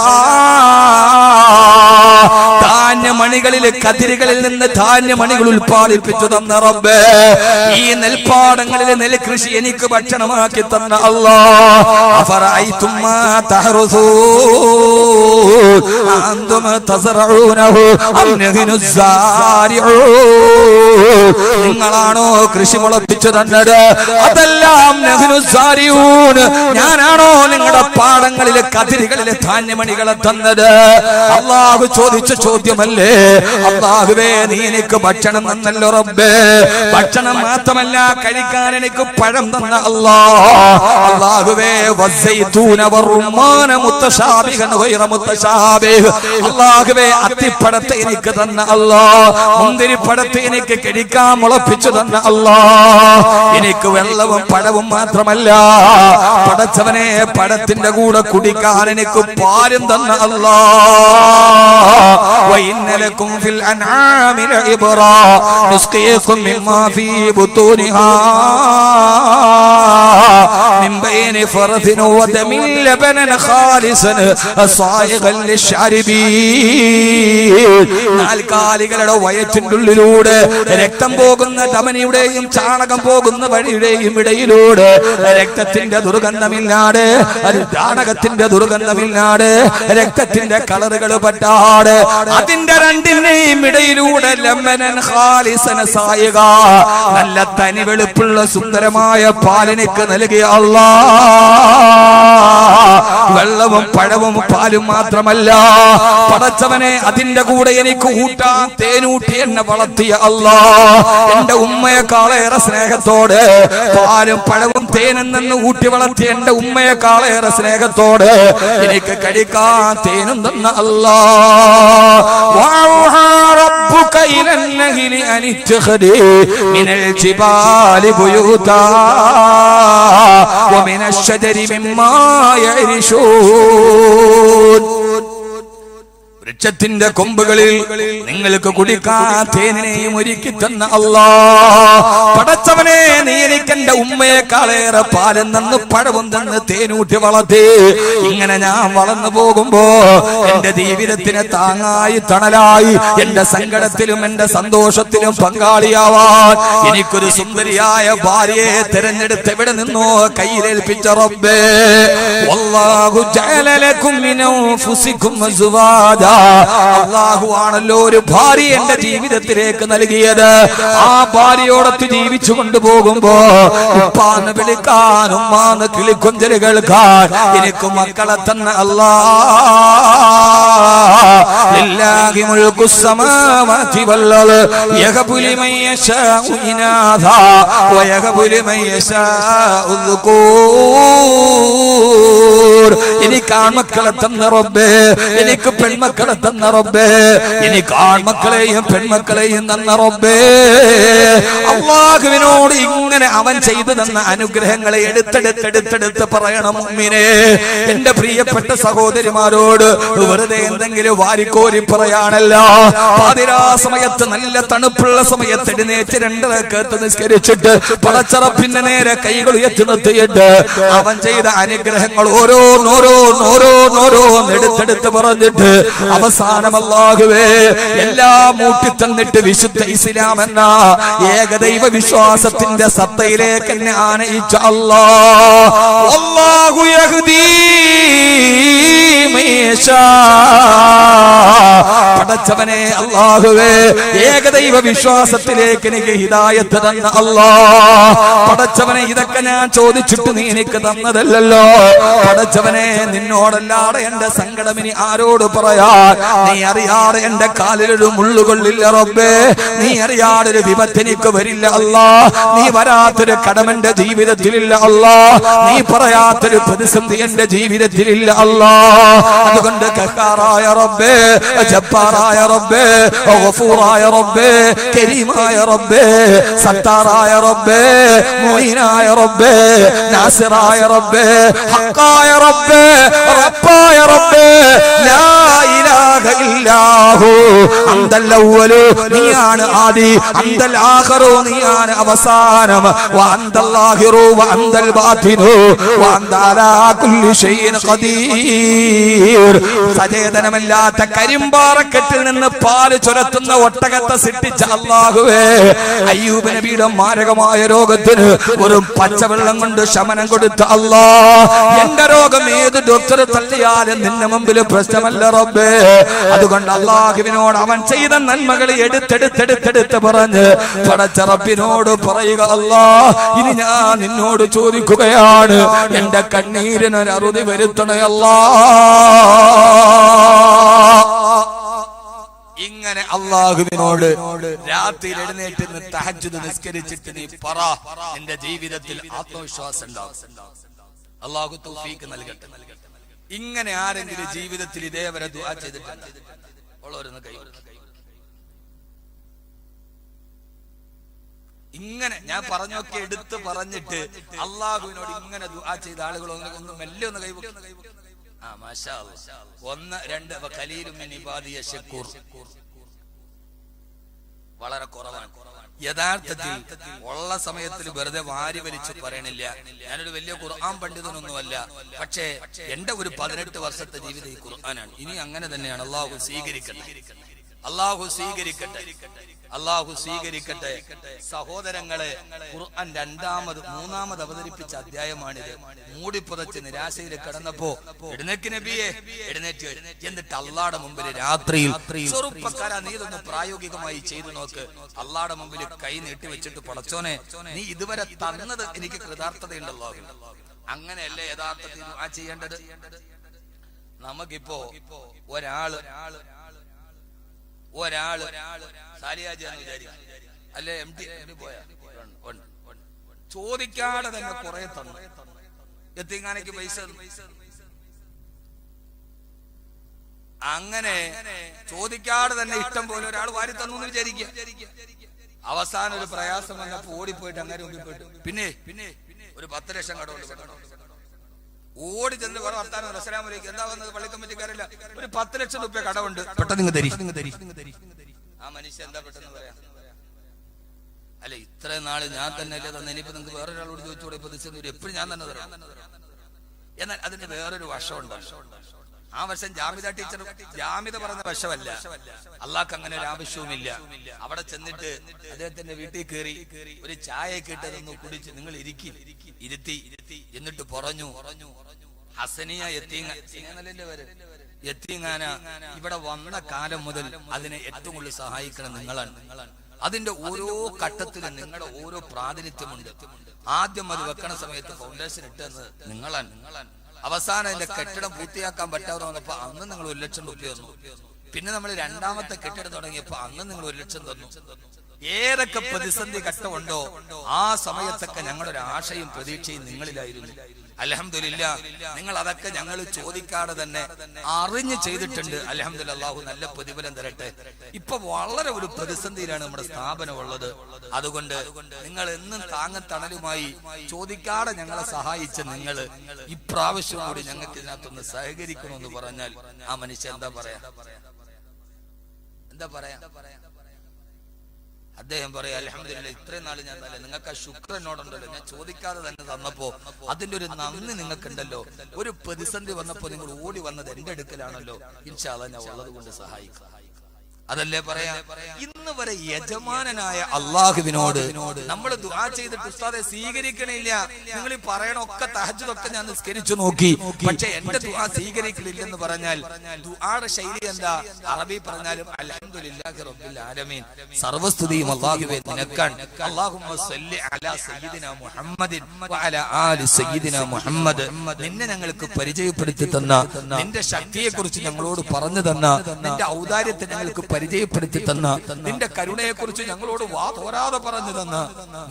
ധാന്യമണികളിൽ കതിരുകളിൽ നിന്ന് ധാന്യമണികൾ ഉൽപ്പാദിപ്പിച്ചു തന്ന റബ്ബേ, ഈ നെൽപ്പാടങ്ങളിൽ നെൽകൃഷി എനിക്ക് ഭക്ഷണമാക്കി തന്ന അല്ലാഹ്. അഫറഅയ്തും മാ തഹറുസൂൻ അൻതും തസ്റഊനഹു അം നഹ്നു സാരിഊൻ, നിങ്ങളാണോ കൃഷി മുളപ്പിച്ചു തന്നത്, അതെല്ലാം നഹ്നു സാരിഊൻ, ഞാനാണോ നിങ്ങളുടെ പാടങ്ങളിലെ കതിരുകളിലെ ധാന്യമണികളെ തന്നത്? അല്ലാഹു ചോദിച്ച ചോദ്യമല്ലേ? അല്ലാഹുവേ, നീ എനിക്ക് ഭക്ഷണം തന്നല്ലോ റബ്ബേ. ഭക്ഷണം മാത്രമല്ല കഴിക്കാൻ എനിക്ക് പഴം തന്ന അല്ലാഹ്. അല്ലാഹുവേ, വസൈതൂന വറുമ്മാന മുത്തശാബിഹൻ ഗൈറ മുത്തശാബിഹ്, അല്ലാഹുവേ, അത്തിപ്പഴത്തെ എനിക്ക് തന്ന അല്ലാഹ്, മുന്തിരിപ്പഴത്തെ എനിക്ക് കഴിക്കാൻ മുളപ്പിച്ചു തന്ന അല്ലാഹ്. എനിക്ക് വെള്ളവും പഴവും മാത്രമല്ല, പടച്ചവനെ, പഴത്തിന്റെ കൂടെ കുടിക്കാൻ എനിക്ക് പാലും തന്ന അല്ലാഹ്. വഇന്നലകും ഫിൽ അൻആമി ലഇബ്റാ നുസ്ഖീകും മിമ്മാ ഫീ ബുതൂനിഹാ മിൻ ബൈനി ഫർദിൻ വദമിൻ ലബനൻ ഖാലിസൻ സായിഗൻ ലിശ്ശാരിബീൻ, നാൽക്കാലികളുടെ വയറ്റിന്റെ ഉള്ളിലൂടെ രക്തം പോകുന്ന ധമനിയുടെയും ചാണകം പോകുന്ന വഴിയുടെയും ഇടയിലൂടെ രക്തത്തിന്റെ ദുർഗന്ധമില്ലാതെ, ചാണകത്തിന്റെ ദുർഗന്ധമില്ലാതെ, രക്തത്തിന്റെ കളറുകൾ പറ്റാതെ, അതിന്റെ രണ്ടിന്റെയും ഇടയിലൂടെ ലബനൻ ഖാലിസൻ സായിഗ, നല്ല തനി വെളുപ്പുള്ള സുന്ദരമായ പാലിനിക്ക് നൽകിയ അല്ലാഹ്. വെള്ളവും പഴവും പാലും മാത്രമല്ല, പടച്ചവനെ, അതിന്റെ കൂടെ എനിക്ക് ഊട്ടാൻ തേനൂട്ടി എന്നെ വളർത്തിയ അല്ലാഹ്. എന്റെ ഉമ്മയെക്കാളേറെ സ്നേഹത്തോടെ പാലും പഴവും തേനും നിന്ന് ഊട്ടി വളർത്തിയ എന്റെ ഉമ്മയെക്കാളേറെ സ്നേഹത്തോടെ എനിക്ക് കഴിക്കാൻ തേനും തന്ന അല്ലാഹ്. വഅൗഹാ റബ്ബുക ഇലൻ നഹ്ലി അൻ ഇത്ഖദി മിനൽ ജിബാലി ബുയൂതാ വമിനശ് ശജരി മിമ്മാ യരിശൂൻ, വൃക്ഷത്തിന്റെ കൊമ്പുകളിൽ നിങ്ങൾക്ക് കുടിക്കാൻ തേനിനെയും ഒരുക്കി തന്ന അല്ലാഹ്. പടച്ചവനെ, നീ എനിക്ക് എന്റെ ഉമ്മയെക്കാളേറെ പാലും തന്ന് പഴവും തന്ന് തേനൂട്ടി വളർത്തി. ഇങ്ങനെ ഞാൻ വളർന്നു പോകുമ്പോ എന്റെ ജീവിതത്തിന് താങ്ങായി തണലായി, എന്റെ സങ്കടത്തിലും എന്റെ സന്തോഷത്തിലും പങ്കാളിയാവാൻ എനിക്കൊരു സുന്ദരിയായ ഭാര്യയെ തിരഞ്ഞെടുത്ത് എവിടെ നിന്നോ കയ്യിലേൽപ്പിച്ച റബ്ബേ, വല്ലാഹു ജഅല ലക്കും മിൻ അൻഫുസികും അസ്വാജാ, അല്ലാഹു ആണല്ലോ ഒരു ഭാര്യ എന്റെ ജീവിതത്തിലേക്ക് നൽകിയത്. ആ ഭാര്യയോടൊത്ത് ജീവിച്ചു കൊണ്ടുപോകുമ്പോ ഉപ്പാന്ന് വിളിക്കാൻ, ഉമ്മാന്ന് കിളിക്കൊഞ്ചല് കേൾക്കാൻ എനിക്ക് മക്കളെ തന്ന അല്ലാഹ്. ലില്ലാഹി മുൽകുസ് സമാവാതി വൽ അർദ് യഹബു ലിമൻ യശാഉ ഇനാഥാ വയഹബു ലിമൻ യശാഉ ദുകൂർ, എനിക്ക് ആൺമക്കളെ തന്ന റബ്ബേ, എനിക്ക് പെൺമക്കളെ തന്ന റബ്ബേ, എനിക്ക് ആൺമക്കളെയും പെൺമക്കളെയും തന്ന റബ്ബേ. അല്ലാഹുവിനോട് ഇങ്ങനെ അവൻ ചെയ്തു തന്ന അനുഗ്രഹങ്ങളെ എടുത്തെടുത്ത് പറയണം മുഅ്മിനേ. എന്റെ പ്രിയപ്പെട്ട സഹോദരിമാരോട് വെറുതെ എന്തെങ്കിലും വാരിക്കോരി പറയാനല്ല. പാതിരാ സമയത്ത്, നല്ല തണുപ്പുള്ള സമയത്ത് എഴുന്നേറ്റ് 2 റക്അത്ത് നിസ്കരിച്ചിട്ട് പടച്ചറപ്പിന്റെ നേരെ കൈകൾ ഉയർത്തി നിർത്തിയിട്ട് അവൻ ചെയ്ത അനുഗ്രഹങ്ങൾ ഓരോന്നോരോന്നോരോന്നോരോന്ന് എടുത്തെടുത്ത് പറഞ്ഞിട്ട് അവൻ അവസാനം അല്ലാഹുവേ എല്ലാം മൂട്ടിത്തന്നിട്ട് വിശുദ്ധ ഇസ്ലാം എന്ന ഏകദൈവ വിശ്വാസത്തിന്റെ സത്തയിലേക്ക് എന്നെ ആനയിച്ച അല്ലാഹു യഹ്ദീ പടച്ചവനെ അല്ലാഹുവേ ഏകദൈവ വിശ്വാസത്തിലേക്ക് എനിക്ക് ഹിദായത്ത് തന്ന അല്ലാഹ് പടച്ചവനെ ഇതൊക്കെ ഞാൻ ചോദിച്ചിട്ട് നീ എനിക്ക് തന്നതല്ലല്ലോ പടച്ചവനെ നിന്നോടല്ലാതെ എന്റെ സങ്കടം ഇനി ആരോട് പറയാൻ നീ അറിയാതെ എന്റെ കാലിലൊരു മുള്ളുകൊള്ളില്ല റബ്ബേ നീ അറിയാതെ ഒരു വിപത്ത് എനിക്ക് വരില്ല അല്ലാഹ് നീ വരാത്തൊരു കടം എന്റെ ജീവിതത്തിലില്ല അല്ലാഹ് നീ പറയാത്തൊരു പ്രതിസന്ധി എന്റെ ജീവിതത്തിലില്ല അല്ലാഹ് അതുകൊണ്ട് ഖഹാറായ റബ്ബേ ജബ്ബാറായ റബ്ബേ ഗഫൂറായ റബ്ബേ കരീമായ റബ്ബേ സത്താറായ റബ്ബേ മുഈനായ റബ്ബേ നാസിറായ റബ്ബേ ഹഖായ റബ്ബേ റബ്ബായ റബ്ബേ ലാ ഇലാഹ ഇല്ലാഹു അന്തൽ അവ്വലു നീയാണ് ആദി അന്തൽ ആഖിറു നീയാണ് അവസാനം വ അന്തൽ ലാഹിറു വ അന്തൽ ബാതിനു വ അന്ത അലാ കുല്ലി ഷൈഇൻ ഖദീർ സചേതനമല്ലാത്ത കരിമ്പാറക്കെട്ടിൽ നിന്ന് പാല് ചുരത്തുന്ന ഒട്ടകത്തെ സൃഷ്ടിച്ച അല്ലാഹുവേ അയ്യൂബ് നബിയുടെ മാരകമായ രോഗത്തിന് ഒരു പച്ചവെള്ളം കൊണ്ട് ശമനം കൊടുത്ത അല്ലാഹ് എന്റെ രോഗം ഏത് ഡോക്ടർ തള്ളിയാലും നിന്റെ മുമ്പിൽ പ്രശ്നമല്ല റബ്ബേ അതുകൊണ്ട് അല്ലാഹുവിനോട് അവൻ ചെയ്ത നന്മകൾ എടുത്തെടുത്തെടുത്തെടുത്ത് പറഞ്ഞ് പടച്ച റബ്ബിനോട് പറയുക അല്ലാഹ് ഇനി ഞാൻ നിന്നോട് ചോദിക്കുകയാണ് എന്റെ കണ്ണീരിനൊരു അറുതി വരുത്തണേ ഇങ്ങനെ അല്ലാഹുവിനോട് രാത്രിയിൽ എഴുന്നേറ്റ് തഹജ്ജുദ് നിസ്കരിച്ചിട്ട് നീ പറ എന്റെ ജീവിതത്തിൽ ആത്മവിശ്വാസം ഉണ്ടാവും അല്ലാഹു തൗഫീഖ് നൽകട്ടെ ഇങ്ങനെ ആരെങ്കിലും ജീവിതത്തിൽ ഇതേവരെ ദുആ ചെയ്തിട്ടുണ്ട് ഉള്ളവരൊന്ന് കൈ ഇങ്ങനെ ഞാൻ പറഞ്ഞൊക്കെ എടുത്ത് പറഞ്ഞിട്ട് അല്ലാഹുവിനോട് ഇങ്ങനെ ദുആ ചെയ്ത ആളുകൾ ഒന്ന് മെല്ലെ ഒന്ന് കൈ മാഷാ അല്ലാഹ് ഒന്ന് രണ്ട് ഖലീലും മിൻ ഇബാദിയ ശക്കൂർ വളരെ കുറവാണ് യഥാർത്ഥത്തിൽ ഉള്ള സമയത്തിൽ വെറുതെ വാരി വലിച്ചു പറയണില്ല ഞാനൊരു വലിയ ഖുർആൻ പണ്ഡിതനൊന്നുമല്ല പക്ഷേ എന്റെ ഒരു 18 വർഷത്തെ ജീവിതം ഈ ഖുർആനാണ് ഇനി അങ്ങനെ തന്നെയാണ് അല്ലാഹു സ്വീകരിക്കട്ടെ അല്ലാഹു സ്വീകരിക്കട്ടെ അല്ലാഹു സ്വീകരിക്കട്ടെ സഹോദരങ്ങളെ ഖുർആൻ മൂന്നാമത് അവതരിപ്പിച്ച അധ്യായമാണിത് മൂടിപ്പുതച്ച് നിരാശയിൽ കിടന്നപ്പോ എഴുന്നേക്ക് നബിയെ എഴുന്നേറ്റ് എന്നിട്ട് അള്ളാടെ മുമ്പിൽ രാത്രിയിൽ ചെറുപ്പക്കാരാ നീ ഇതൊന്ന് പ്രായോഗികമായി ചെയ്തു നോക്ക് അള്ളാടെ മുമ്പിൽ കൈ നീട്ടി വെച്ചിട്ട് പടച്ചോനെ നീ ഇതുവരെ തന്നത് എനിക്ക് കൃതാർത്ഥതയുണ്ടല്ലോ അങ്ങനെയല്ലേ യഥാർത്ഥത്തിൽ ദുആ ചെയ്യേണ്ടത് നമുക്കിപ്പോ ഒരാള് സാലിയാജിയാന്ന് വിചാരിക്കും അല്ലെ MD പോയാ ചോദിക്കാതെ തന്നെ കുറെ തന്നു എത്തിങ്ങാനേക്ക് പൈസ അങ്ങനെ ചോദിക്കാതെ തന്നെ ഇഷ്ടം പോലെ ഒരാൾ വാരി തന്നു എന്ന് വിചാരിക്കുക അവസാനം ഒരു പ്രയാസം വന്നപ്പോ ഓടിപ്പോയിട്ട് അങ്ങനെ മുമ്പിൽ പോയിട്ട് പിന്നെ ഒരു 10 ലക്ഷം കടമുണ്ട് ഓടി ചെന്ന് വേറെ വർത്താനം അസ്സലാമു അലൈക്കും എന്താ വന്നത് പള്ളി കമ്മിറ്റിക്കാരല്ല ഒരു 10 ലക്ഷം രൂപ കടമുണ്ട് പെട്ടെന്ന് ആ മനുഷ്യൻ എന്താ പെട്ടെന്ന് പറയാ അല്ലെ ഇത്രയും നാള് ഞാൻ തന്നെ അല്ലേ തന്നെ ഇനിയിപ്പോ നിങ്ങൾക്ക് വേറൊരാളോട് ചോദിച്ചൂടെ ഇപ്പൊ എപ്പോഴും ഞാൻ തന്നെ തരാം എന്നാൽ അതിന് വേറൊരു വശമുണ്ട് ആ വശം ജാമിദ ടീച്ചർ ജാമിദ പറഞ്ഞ വശമല്ല അള്ളാഹ്ക്ക് അങ്ങനെ ഒരു ആവശ്യവുമില്ല അവിടെ ചെന്നിട്ട് അദ്ദേഹത്തിന്റെ വീട്ടിൽ കയറി ഒരു ചായയൊക്കെ ഇട്ടതൊന്ന് കുടിച്ച് നിങ്ങൾ ഇരുത്തി എന്നിട്ട് പറഞ്ഞു ഹസനിയ യത്തീങ്ങാന ഇവിടെ വന്ന കാലം മുതൽ അതിനെ ഏറ്റവും കൂടുതൽ സഹായിക്കണം നിങ്ങളാണ് അതിന്റെ ഓരോ ഘട്ടത്തിലും നിങ്ങളുടെ ഓരോ പ്രാതിനിധ്യമുണ്ട് ആദ്യം അത് വെക്കണ സമയത്ത് ഫൗണ്ടേഷൻ ഇട്ടെന്ന് നിങ്ങളാണ് അവസാനം അതിന്റെ കെട്ടിടം പൂർത്തിയാക്കാൻ പറ്റാതെ വന്നപ്പോ അന്ന് നിങ്ങൾ 1 ലക്ഷം രൂപ തന്നു പിന്നെ നമ്മൾ രണ്ടാമത്തെ കെട്ടിടം തുടങ്ങിയപ്പോ അന്ന് നിങ്ങൾ 1 ലക്ഷം തന്നു ഏതൊക്കെ പ്രതിസന്ധി ഘട്ടമുണ്ടോ ആ സമയത്തൊക്കെ ഞങ്ങളുടെ ഒരു ആശയും പ്രതീക്ഷയും നിങ്ങളിലായിരുന്നു അൽഹംദുലില്ലാഹ് നിങ്ങൾ അതൊക്കെ ഞങ്ങൾ ചോദിക്കാതെ തന്നെ അറിഞ്ഞ് ചെയ്തിട്ടുണ്ട് അൽഹംദുലില്ലാഹ് അല്ലാഹു നല്ല പ്രതിഫലം തരട്ടെ ഇപ്പൊ വളരെ ഒരു പ്രതിസന്ധിയിലാണ് നമ്മുടെ സ്ഥാപനം ഉള്ളത് അതുകൊണ്ട് നിങ്ങൾ എന്നും താങ്ങത്തണലുമായി ചോദിക്കാതെ ഞങ്ങളെ സഹായിച്ച നിങ്ങൾ ഇപ്രാവശ്യം കൂടി ഞങ്ങൾക്ക് ഇതിനകത്തൊന്ന് സഹകരിക്കണമെന്ന് പറഞ്ഞാൽ ആ മനുഷ്യൻ എന്താ പറയാ അദ്ദേഹം പറയാം, അൽഹംദുലില്ലാ ഇത്രയും നാൾ ഞാൻ തന്നെ നിങ്ങൾക്ക് ആ ശുക്ർ എന്നോടുണ്ടല്ലോ, ഞാൻ ചോദിക്കാതെ തന്നെ തന്നപ്പോ അതിന്റെ ഒരു നന്ദി നിങ്ങൾക്കുണ്ടല്ലോ. ഒരു പ്രതിസന്ധി വന്നപ്പോ നിങ്ങൾ ഓടി വന്നത് എന്റെ അടുക്കലാണല്ലോ. ഇൻഷാ അല്ലാഹ് ഞാൻ ഉള്ളത് കൊണ്ട് സഹായിക്കാം. അതല്ലേ പറയാ. ഇന്ന് വരെ യജമാനനായ അള്ളാഹുവിനോട് നമ്മൾ ദുആ ചെയ്തിട്ട് ഉസ്താദെ സ്വീകരിക്കണില്ല. നിങ്ങൾ ഈ പറയണൊക്കെ തഹജ്ജുദൊക്കെ ഞാൻ നിസ്കരിച്ചു നോക്കി, പക്ഷെ എന്റെ ദുആ സ്വീകരിക്കലില്ലെന്ന് പറഞ്ഞാൽ ദുആയുടെ ശൈലി എന്താ? അറബി പറഞ്ഞാലും അൽഹംദുലില്ലാഹി റബ്ബിൽ ആലമീൻ, സർവസ്തുതിയും അല്ലാഹുവേ നിനക്കാണ്. അല്ലാഹുമ്മ സ്വല്ലി അലാ സയ്യിദിനാ മുഹമ്മദിൻ വഅലാ ആലി സയ്യിദിനാ മുഹമ്മദ്. നിന്നെ ഞങ്ങൾക്ക് പരിചയപ്പെടുത്തി തന്ന, നിന്റെ ശക്തിയെ കുറിച്ച് ഞങ്ങളോട് പറഞ്ഞു തന്ന, നിന്റെ ഔദാര്യത്തെ ഞങ്ങൾക്ക് പരിചയപ്പെടുത്തി തന്ന, നിന്റെ കരുണയെ കുറിച്ച് ഞങ്ങളോട് വാ തോരാതെ പറഞ്ഞു തന്ന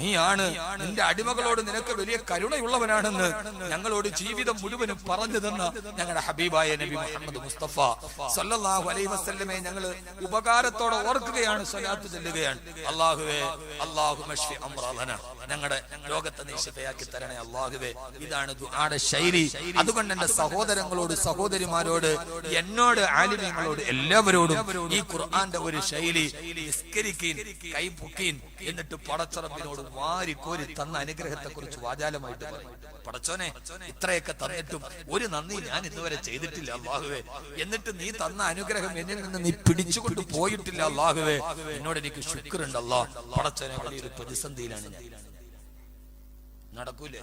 നീയാണ്. നിന്റെ അടിമകളോട് നിനക്ക് വലിയ കരുണയുള്ളവനാണെന്ന് ഞങ്ങളോട് ജീവിതം മുഴുവനും പറഞ്ഞു തന്ന ഞങ്ങളുടെ ഹബീബായ നബി മുഹമ്മദ് മുസ്തഫ സല്ലല്ലാഹു അലൈഹി വസല്ലമയെ ഞങ്ങൾ ഉപകാരത്തോടെ ഓർക്കുകയാണ്, സ്വലാത്ത് ചൊല്ലുകയാണ്. അല്ലാഹുവേ അല്ലാഹുമ്മ ശ്ഫി അംറാദന, ഞങ്ങളുടെ രോഗത്തെ നീ ശിഫയാക്കി തരണേ അല്ലാഹുവേ. ഇതാണ് ദുആയുടെ ശൈലി. അതുകൊണ്ട് എന്റെ സഹോദരങ്ങളോട് സഹോദരിമാരോട് എന്നോട് ആലിമീങ്ങളോട് എല്ലാവരോടും ഈ ഖുർആന്റെ ഒരു ശൈലി, നിസ്കരിക്കീൻ, കൈ പൊക്കീൻ, എന്നിട്ട് പടച്ചറബിനോട് വാരിക്കോരി തന്ന അനുഗ്രഹത്തെ കുറിച്ച് വാചാലമായിട്ട് പറയും. പടച്ചോനെ ഇത്രയൊക്കെ തന്നിട്ടും ഒരു നന്ദി ഞാൻ ഇതുവരെ ചെയ്തിട്ടില്ല അല്ലാഹുവേ. എന്നിട്ട് നീ തന്ന അനുഗ്രഹം എന്നിൽ നിന്ന് നീ പിടിച്ചുകൊണ്ട് പോയിട്ടില്ല അല്ലാഹുവേ. എന്നോട് എനിക്ക് ശുക്റുണ്ട് അല്ലാഹ്. പടച്ചോനെ വലിയൊരു പ്രതിസന്ധിയിലാണ് ഞാൻ. നടക്കൂലേ?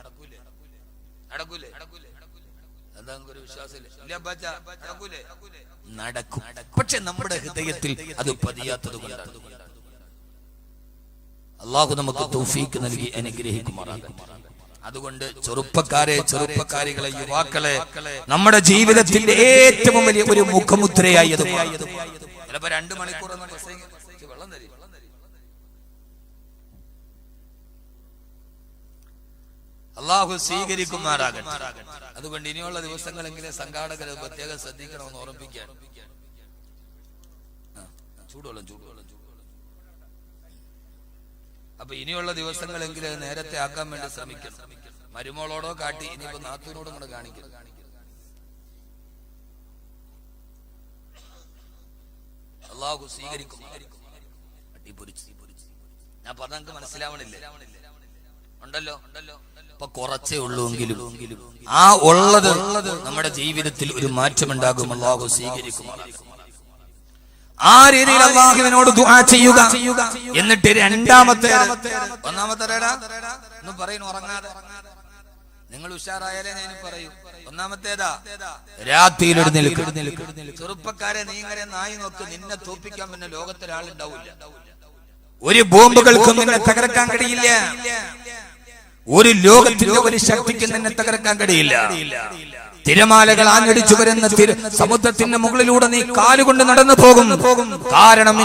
ഒരു വിശ്വാസമില്ല, നടക്കും. പക്ഷെ നമ്മുടെ ഹൃദയത്തിൽ അത് പതിയാത്തത് കൊണ്ടാണ്. അല്ലാഹു നമുക്ക് തൗഫീഖ് നൽകി അനുഗ്രഹിക്കുമാറാകട്ടെ. അതുകൊണ്ട് ചെറുപ്പക്കാരെ, ചെറുപ്പക്കാരികളെ, യുവാക്കളെ, നമ്മുടെ ജീവിതത്തിന്റെ ഏറ്റവും വലിയ ഒരു മുഖമുദ്രയായി അത് ചിലപ്പോ 2 മണിക്കൂർ വെള്ളം തരും. അല്ലാഹു സ്വീകരിക്കുമാറാകട്ടെ. അതുകൊണ്ട് ഇനിയുള്ള ദിവസങ്ങളെങ്കിലും സംഘാടകർ പ്രത്യേകം ശ്രദ്ധിക്കണമെന്ന് ഓർമ്മിപ്പിക്കുകയാണ്. ചൂടുവെള്ളം. അപ്പൊ ഇനിയുള്ള ദിവസങ്ങളെങ്കിലും നേരത്തെ ആക്കാൻ വേണ്ടി ശ്രമിക്കണം. മരുമോളോടോ കാട്ടി, ഇനിയിപ്പോ നാത്തൂനോടും കൂടെ കാണിക്കണം. അല്ലാഹു സ്വീകരിക്കും. ഞാൻ പറഞ്ഞ മനസ്സിലാവണില്ലേ? ഉണ്ടല്ലോ. ഇപ്പൊ കുറച്ചേ ഉള്ളൂവെങ്കിലും ആ ഉള്ളത് നമ്മുടെ ജീവിതത്തിൽ ഒരു മാറ്റമുണ്ടാകും. അല്ലാഹു സ്വീകരിക്കും. ആ രീതിയിൽ അല്ലാഹുവിനോട് ദുആ ചെയ്യുക. എന്നിട്ട് ഒന്നാമത്തെ ഒന്ന് പറയുന്നു, ഉറങ്ങാതെ നിങ്ങൾ ഉഷാറായാലേ ഞാൻ പറയൂ. ഒന്നാമത്തേതാ, രാത്രിയിൽ എഴുന്നേൽക്കുക. ചെറുപ്പക്കാരെ, നീ ഇങ്ങനെ നായി നോക്ക്, നിന്നെ തോൽപ്പിക്കാൻ പിന്നെ ലോകത്തൊരാളുണ്ടാവില്ല. ഒരു ബോംബുകൾക്കും നിന്നെ തകർക്കാൻ കഴിയില്ല. ഒരു ലോകത്തിന്റെ ഒരു ശക്തിക്ക് നിന്നെ തകർക്കാൻ കഴിയില്ല. തിരമാലകൾ ആഞ്ഞടിച്ചു വരുന്ന സമുദ്രത്തിന്റെ മുകളിലൂടെ നീ കാലുകൊണ്ട് നടന്നു പോകും. കാരണം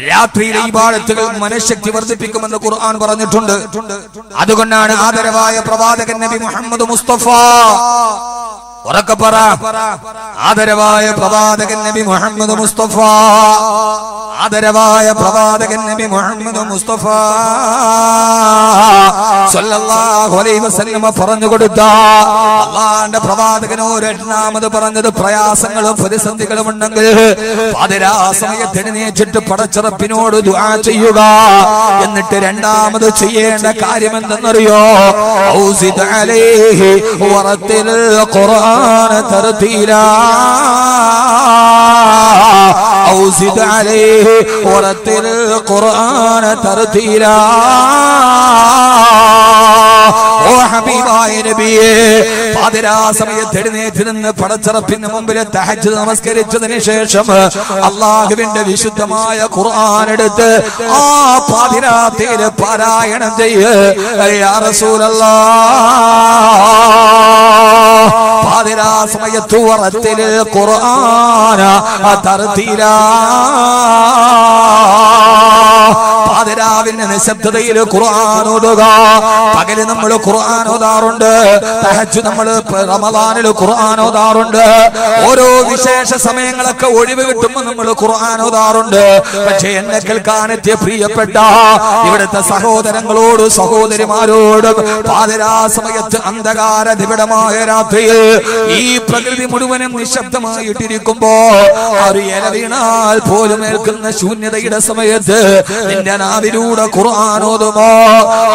രാത്രിയിലെ ഇബാദത്തുകൾ മനഃശക്തി വർദ്ധിപ്പിക്കുമെന്ന് ഖുർആൻ പറഞ്ഞിട്ടുണ്ട്. അതുകൊണ്ടാണ് ആദരവായ പ്രവാചകൻ നബി മുഹമ്മദ് മുസ്തഫ, ഉറക്കെ പറ, ആദരവായ പ്രവാചകൻ നബി മുഹമ്മദ് മുസ്തഫ, ആദരവായ പ്രവാചകൻ നബി മുഹമ്മദ് മുസ്തഫ സല്ലല്ലാഹു അലൈഹി വസല്ലം പറഞ്ഞു കൊടുത്ത അല്ലാഹുവിന്റെ പ്രവാചകനോട് രണ്ടാമത് പറഞ്ഞത്, പ്രയാസങ്ങളും പ്രതിസന്ധികളും ഉണ്ടെങ്കിൽ പാതിരാ സമയത്ത് എഴുന്നേറ്റിട്ട് പടച്ചറപ്പിനോട് ദുആ ചെയ്യുക. എന്നിട്ട് രണ്ടാമത് ചെയ്യേണ്ട കാര്യം എന്തെന്നറിയോ? ഔസിദ് അലൈഹി വറത്തിൽ ഖുർആന തർതീലാ, ഔസിദ് അലൈഹി വറത്തിൽ ഖുർആന തർതീലാ. ഓ ഹബീബായ നബിയേ, പാതിരാ സമയത്ത് എഴുന്നേറ്റ് നിന്ന് പടച്ചറപ്പിന് മുമ്പിൽ തഹജ്ജുദ് നമസ്കരിച്ചതിന് ശേഷം അല്ലാഹുവിന്റെ വിശുദ്ധമായ ഖുർആൻ എടുത്ത് ആ പാതിരാത്രിയിൽ പാരായണം ചെയ്യ് യാ റസൂലല്ലാഹ്. പാതിരാ സമയത്ത് വറത്തിൽ ഖുർആന തർതീലാ, പാതിരാ പാതിരാവിന്റെ നിശബ്ദതയിൽ ഖുർആൻ ഓതുക. പകല് നമ്മൾ ഖുർആൻ ഓതാറുണ്ട്, തഹജ്ജുദ് നമ്മൾ റമദാനിൽ ഖുർആൻ ഓതാറുണ്ട്, ഓരോ വിശേഷ സമയങ്ങളൊക്കെ ഒഴിവ് കിട്ടുമ്പോൾ നമ്മൾ ഖുർആൻ ഓതാറുണ്ട്. പക്ഷേ എന്നെ കേൾക്കാനെത്തിയ പ്രിയപ്പെട്ട ഇവിടുത്തെ സഹോദരങ്ങളോട് സഹോദരിമാരോട് പാതിരാ സമയത്ത് അന്ധകാര നിബിഡമായ രാത്രിയിൽ ഈ പ്രകൃതി മുഴുവനും നിശബ്ദമായിട്ടിരിക്കുമ്പോ ഒരു ഇല വീണാൽ പോലും ഏൽക്കുന്ന ശൂന്യതയുടെ സമയത്ത് നിന്റെ നാവിലൂടെ ഖുർആൻ ഓതുമോ?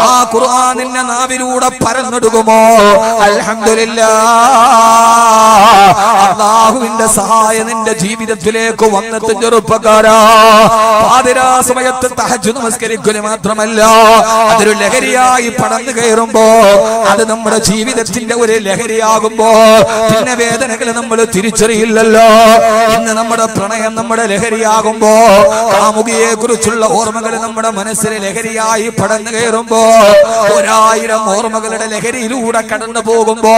ആ ഖുർആൻ നിന്റെ നാവിലൂടെ പരന്നൊടുകുമോ? അൽഹംദുലില്ലാഹ്, അല്ലാഹുവിന്റെ സഹായം നിന്റെ ജീവിതത്തിലേക്ക് വന്നെത്തും ചെറുപ്പക്കാരാ. പാതിരാ സമയത്ത് തഹജ്ജുദ് നമസ്കരിക്കുക മാത്രമല്ല, അതൊരു ലഹരിയായി പടർന്നു കയറുമ്പോ, അത് നമ്മുടെ ജീവിതത്തിന്റെ ഒരു ലഹരിയാകുമ്പോ പിന്നെ വേദനകൾ നമ്മൾ തിരിച്ചറിയില്ലല്ലോ. ഇന്ന് നമ്മുടെ പ്രണയം നമ്മുടെ ലഹരിയാകുമ്പോ, കാമുകിയെ കുറിച്ചുള്ള ഓർമ്മകൾ നമ്മുടെ മനസ്സിലെ ലഹരിയായി പടർന്നു കയറുമ്പോ, 1000 ഓർമ്മകളുടെ ലഹരിയിലൂടെ കടന്നു പോകുമ്പോ,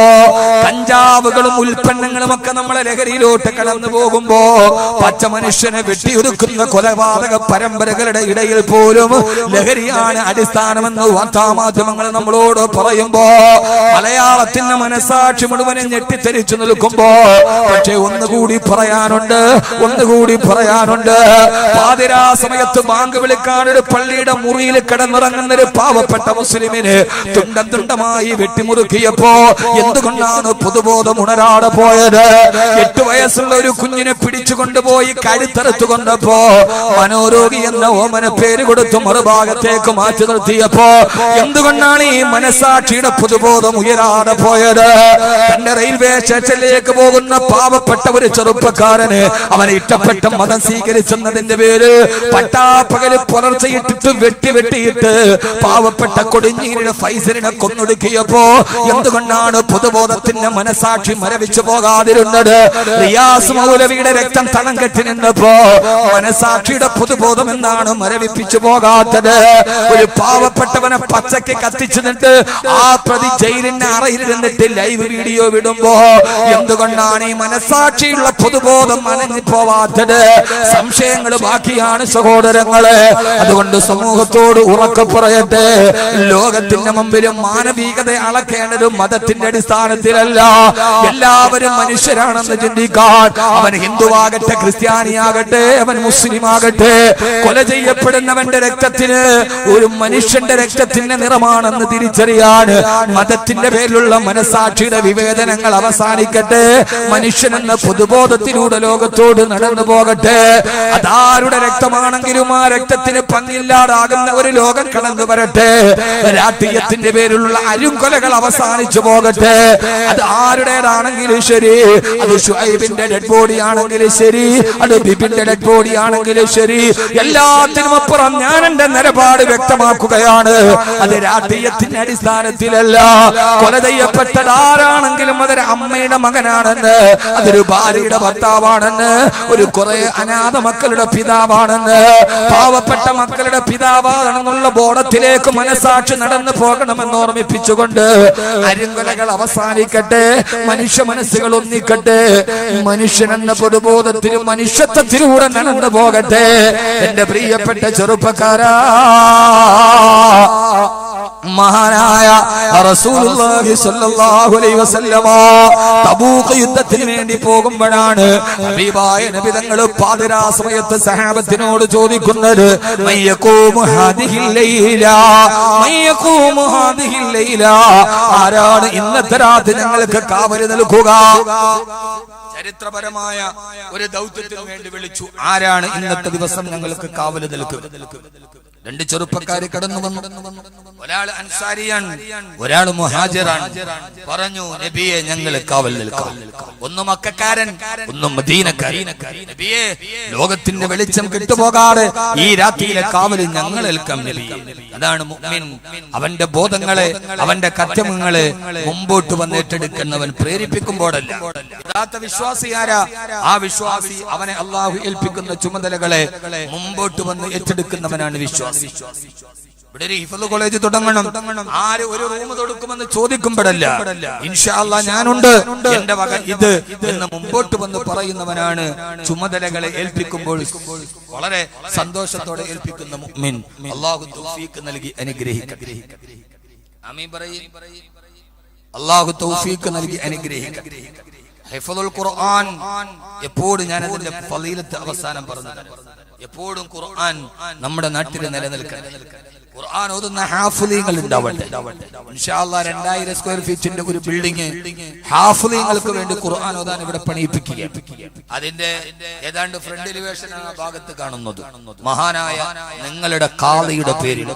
കഞ്ചാവുകളും ഉൽപ്പന്നങ്ങളും ഒക്കെ നമ്മളെ ലഹരിയിലോട്ട് കടന്നു പോകുമ്പോ, പച്ച മനുഷ്യനെ വെട്ടിയൊതുക്കുന്ന കൊലപാതക പരമ്പരകളുടെ ഇടയിൽ പോലും ലഹരിയാണ് അടിസ്ഥാനമെന്ന് വാർത്താമാധ്യമങ്ങൾ നമ്മളോട് പറയുമ്പോ, മലയാളത്തിന്റെ മനസാക്ഷി മുഴുവനും ഞെട്ടിത്തെരിച്ചു നിൽക്കുമ്പോ, പക്ഷെ ഒന്നുകൂടി പറയാനുണ്ട്. പാതിരാ സമയത്ത് ബാങ്ക് വിളിക്കാൻ ഒരു പള്ളിയുടെ മുറിയിൽ കിടന്നിറങ്ങുന്ന ഒരു പാവപ്പെട്ട മുസ്ലിമിന് തുണ്ടം തുണ്ടമായി വെട്ടിമുറുക്കിയപ്പോ എന്തുകൊണ്ടാണ് പൊതുബോധം ഉണരാതെ പോയത്? 8 വയസ്സുള്ള ഒരു കുഞ്ഞിനെ പിടിച്ചു കൊണ്ടുപോയി കഴുത്തറുത്തു കൊണ്ടപ്പോ മനോരോഗി എന്ന ഓമന പേര് കൊടുത്തു മറുഭാഗത്തേക്ക് മാറ്റി നിർത്തിയപ്പോ എന്തുകൊണ്ടാണ് ഈ മനസാക്ഷിയുടെ പൊതുബോധം ഉയരാതെ പോയത്? തന്റെ റെയിൽവേ സ്റ്റേഷനിലേക്ക് പോകുന്ന പാവപ്പെട്ട ഒരു ചെറുപ്പക്കാരന് അവൻ ഇഷ്ടപ്പെട്ട മതം സ്വീകരിച്ചെന്നതിന്റെ പേര് പട്ടാപ്പകല് പുലർച്ചയിട്ടിട്ട് വെട്ടിയിട്ട് പാവപ്പെട്ട കൊടിഞ്ഞീരിയുടെ ഫൈസലിനെ കൊന്നൊടുക്കിയപ്പോ എന്തുകൊണ്ടാണ് പൊതുബോധത്തിന്റെ മനസാക്ഷി മരവിച്ചു പോകാതിരുന്നത്? റിയാസ് മൗലവിയുടെ രക്തം തളം കെട്ടി നിന്നപ്പോ മനസാക്ഷിയുടെ പൊതുബോധം എന്താണ് മരവിപ്പിച്ചു പോകാത്തത്? ഒരു പാവപ്പെട്ടവനെ പച്ചയ്ക്ക് കത്തിച്ചിട്ട് ആ പ്രതി ജയിലിന്റെ അറയിലിരുന്നിട്ട് ലൈവ് വീഡിയോ വിടുമ്പോ എന്തുകൊണ്ടാണ് ഈ മനസാക്ഷിയുള്ള പൊതുബോധം അനങ്ങിപ്പോവാത്തത്? സംശയങ്ങൾ ബാക്കിയാണ് സഹോദരങ്ങളെ. അതുകൊണ്ട് സമൂഹത്തോട് ഉറക്കെ പറയട്ടെ, ലോകത്തിന്റെ മുമ്പിലും മാനവികത അളക്കേണ്ടത് മതത്തിന്റെ അടിസ്ഥാനത്തിലല്ല. എല്ലാവരും മനുഷ്യരാണെന്ന് ചിന്തിക്കാൻ, അവൻ ഹിന്ദുവാകട്ടെ, ക്രിസ്ത്യാനിയാകട്ടെ, അവൻ മുസ്ലിം ആകട്ടെ, കൊല ചെയ്യപ്പെടുന്നവന്റെ രക്തത്തിന് ഒരു മനുഷ്യന്റെ രക്തത്തിന്റെ നിറമാണെന്ന് തിരിച്ചറിയാൻ മതത്തിന്റെ പേരിലുള്ള മനസാക്ഷിയുടെ വിവേചനങ്ങൾ അവസാനിക്കട്ടെ. മനുഷ്യനെന്ന പൊതുബോധത്തിലൂടെ ലോകത്തോട് നടന്നു പോകട്ടെ. അതാരുടെ രക്തമാണെങ്കിലും ആ രക്തത്തിന് പങ്കില്ലാതാകുന്ന ഒരു ലോകം കടന്നു വരട്ടെ. രാഷ്ട്രീയത്തിന്റെ പേരിലുള്ള അരുംകൊലകൾ അവസാനിച്ചു പോകട്ടെ. അത് ആരുടേതാണെങ്കിലും ശരി, അത് ഷുഐബിന്റെ ഡെഡ് ബോഡി ആണെങ്കിലും ശരി, അത് ബിബിന്റെ ഡെഡ് ബോഡി ആണെങ്കിലും ശരി, എല്ലാത്തിനും അപ്പുറം ഞാൻ എന്റെ നിലപാട് വ്യക്തമാക്കുകയാണ്. അത് രാഷ്ട്രീയത്തിന്റെ അടിസ്ഥാനത്തിലല്ല. കൊല ചെയ്യപ്പെട്ടത് ആരാണെങ്കിലും അതൊരു അമ്മയുടെ മകനാണെന്ന്, അതൊരു ഭാര്യയുടെ ഭർത്താവാണെന്ന്, ഒരു കുറെ അനാഥ മക്കളുടെ പിതാവാണെന്ന്, പാവപ്പെട്ട മക്കളുടെ പിതാവാണെന്നുള്ള ബോധത്തിലേക്ക് മനസാക്ഷി നടന്നു പോകണമെന്ന് ഓർമ്മിപ്പിച്ചുകൊണ്ട് അരുങ്കൊലകൾ അവസാനിക്കട്ടെ. മനുഷ്യ മനസ്സുകൾ ഒന്നിക്കട്ടെ. മനുഷ്യനെന്ന പൊതുബോധത്തിലും മനുഷ്യത്വത്തിലൂടെ നടന്നു പോകട്ടെ. എന്റെ പ്രിയപ്പെട്ട ചെറുപ്പക്കാരാ, മഹാനായ റസൂലുള്ളാഹി സ്വല്ലല്ലാഹു അലൈഹി വസല്ലമ തബൂക്ക് യുദ്ധത്തിന് വേണ്ടി പോകുമ്പോഴാണ് ഹബീബായ നബി തങ്ങൾ പാതിരാ സമയത്ത് സഹാബത്തിനോട് ചോദിക്കുന്നത്, മയ്യഖൂമു ഹാദിഹിൽ ലൈല, മയ്യഖൂമു ഹാദിഹിൽ ലൈല, ആരാണ് ഇന്നത്തെ രാത്രി ഞങ്ങൾക്ക് കാവല് നൽകുക? ചരിത്രപരമായ ഒരു ദൗത്യത്തിന് വേണ്ടി വിളിച്ചു. ആരാണ് ഇന്നത്തെ ദിവസം ഞങ്ങൾക്ക് കാവല് നൽകുക? 2 ചെറുപ്പക്കാര് കടന്നു വന്നു. ഒരാൾ അൻസാരിയാണ്, ഒരാൾ മുഹാജിറാണ്. പറഞ്ഞു, നബിയെ ഞങ്ങൾ കാവൽ നിൽക്കാം. ഒന്ന് മക്കക്കാരൻ, ഒന്ന് മദീനക്കാരൻ. നബിയെ, ലോകത്തിന്റെ വെളിച്ചം കിട്ടുപോകാതെ ഈ രാത്രിയിലെ കാവല് ഞങ്ങൾ ഏൽക്കാം നബിയെ. അതാണ് മുഅ്മിൻ. അവന്റെ ബോധങ്ങളെ, അവന്റെ കർത്തവ്യങ്ങളെ മുമ്പോട്ട് വന്ന് ഏറ്റെടുക്കുന്നവൻ, പ്രേരിപ്പിക്കുമ്പോഴല്ല. യഥാർത്ഥ വിശ്വാസി ആരാ? ആ വിശ്വാസി അവനെ അള്ളാഹു ഏൽപ്പിക്കുന്ന ചുമതലകളെ മുമ്പോട്ട് വന്ന് ഏറ്റെടുക്കുന്നവനാണ് വിശ്വാസി. ഇവിടെ ഒരു ഹിഫ്ള് കോളേജ് തുടങ്ങണം. ആര് ഒരു റൂം കൊടുക്കുമെന്ന് ചോദിക്കുമ്പോഴല്ല, ഇൻഷാ അല്ലാഹ് ഞാനുണ്ട്, എന്റെ വക ഇത് എന്ന് മുമ്പോട്ട് വന്ന് പറയുന്നവനാണ് ചുമതലകളെ ഏൽപ്പിക്കുമ്പോൾ വളരെ സന്തോഷത്തോടെ ഏൽപ്പിക്കുന്ന മുഅ്മിൻ. അല്ലാഹു തൗഫീഖ് നൽകി അനുഗ്രഹിക്കട്ടെ. ആമീൻ പറയ്. അല്ലാഹു തൗഫീഖ് നൽകി അനുഗ്രഹിക്കട്ടെ. ഹിഫ്ളുൽ ഖുർആൻ എപ്പോഴും ഞാൻ അതിന്റെ ഫളീലത്ത് അവസാനം പറഞ്ഞതാണ്. എപ്പോഴും ഖുർആൻ നമ്മുടെ നാട്ടിൽ നിലനിൽക്കണം. ഖുർആൻ ഓതുന്ന ഹാഫിളീങ്ങൾ ഉണ്ടാവട്ടെ. ഇൻഷാ അല്ലാഹ് 2000 സ്ക്വയർ ഫീറ്റിന്റെ ഒരു ബിൽഡിംഗ് ഹാഫിളീങ്ങൾക്ക് വേണ്ടി ഖുർആൻ ഓതാൻ ഇവിടെ പണിയിപ്പിക്കുക. അതിന്റെ ഏതാണ്ട് ഫ്രണ്ട് എലിവേഷൻ ആണ് ആ ഭാഗത്ത് കാണുന്നത്. മഹാനായ നിങ്ങളുടെ ഖാദിയുടെ പേരിൽ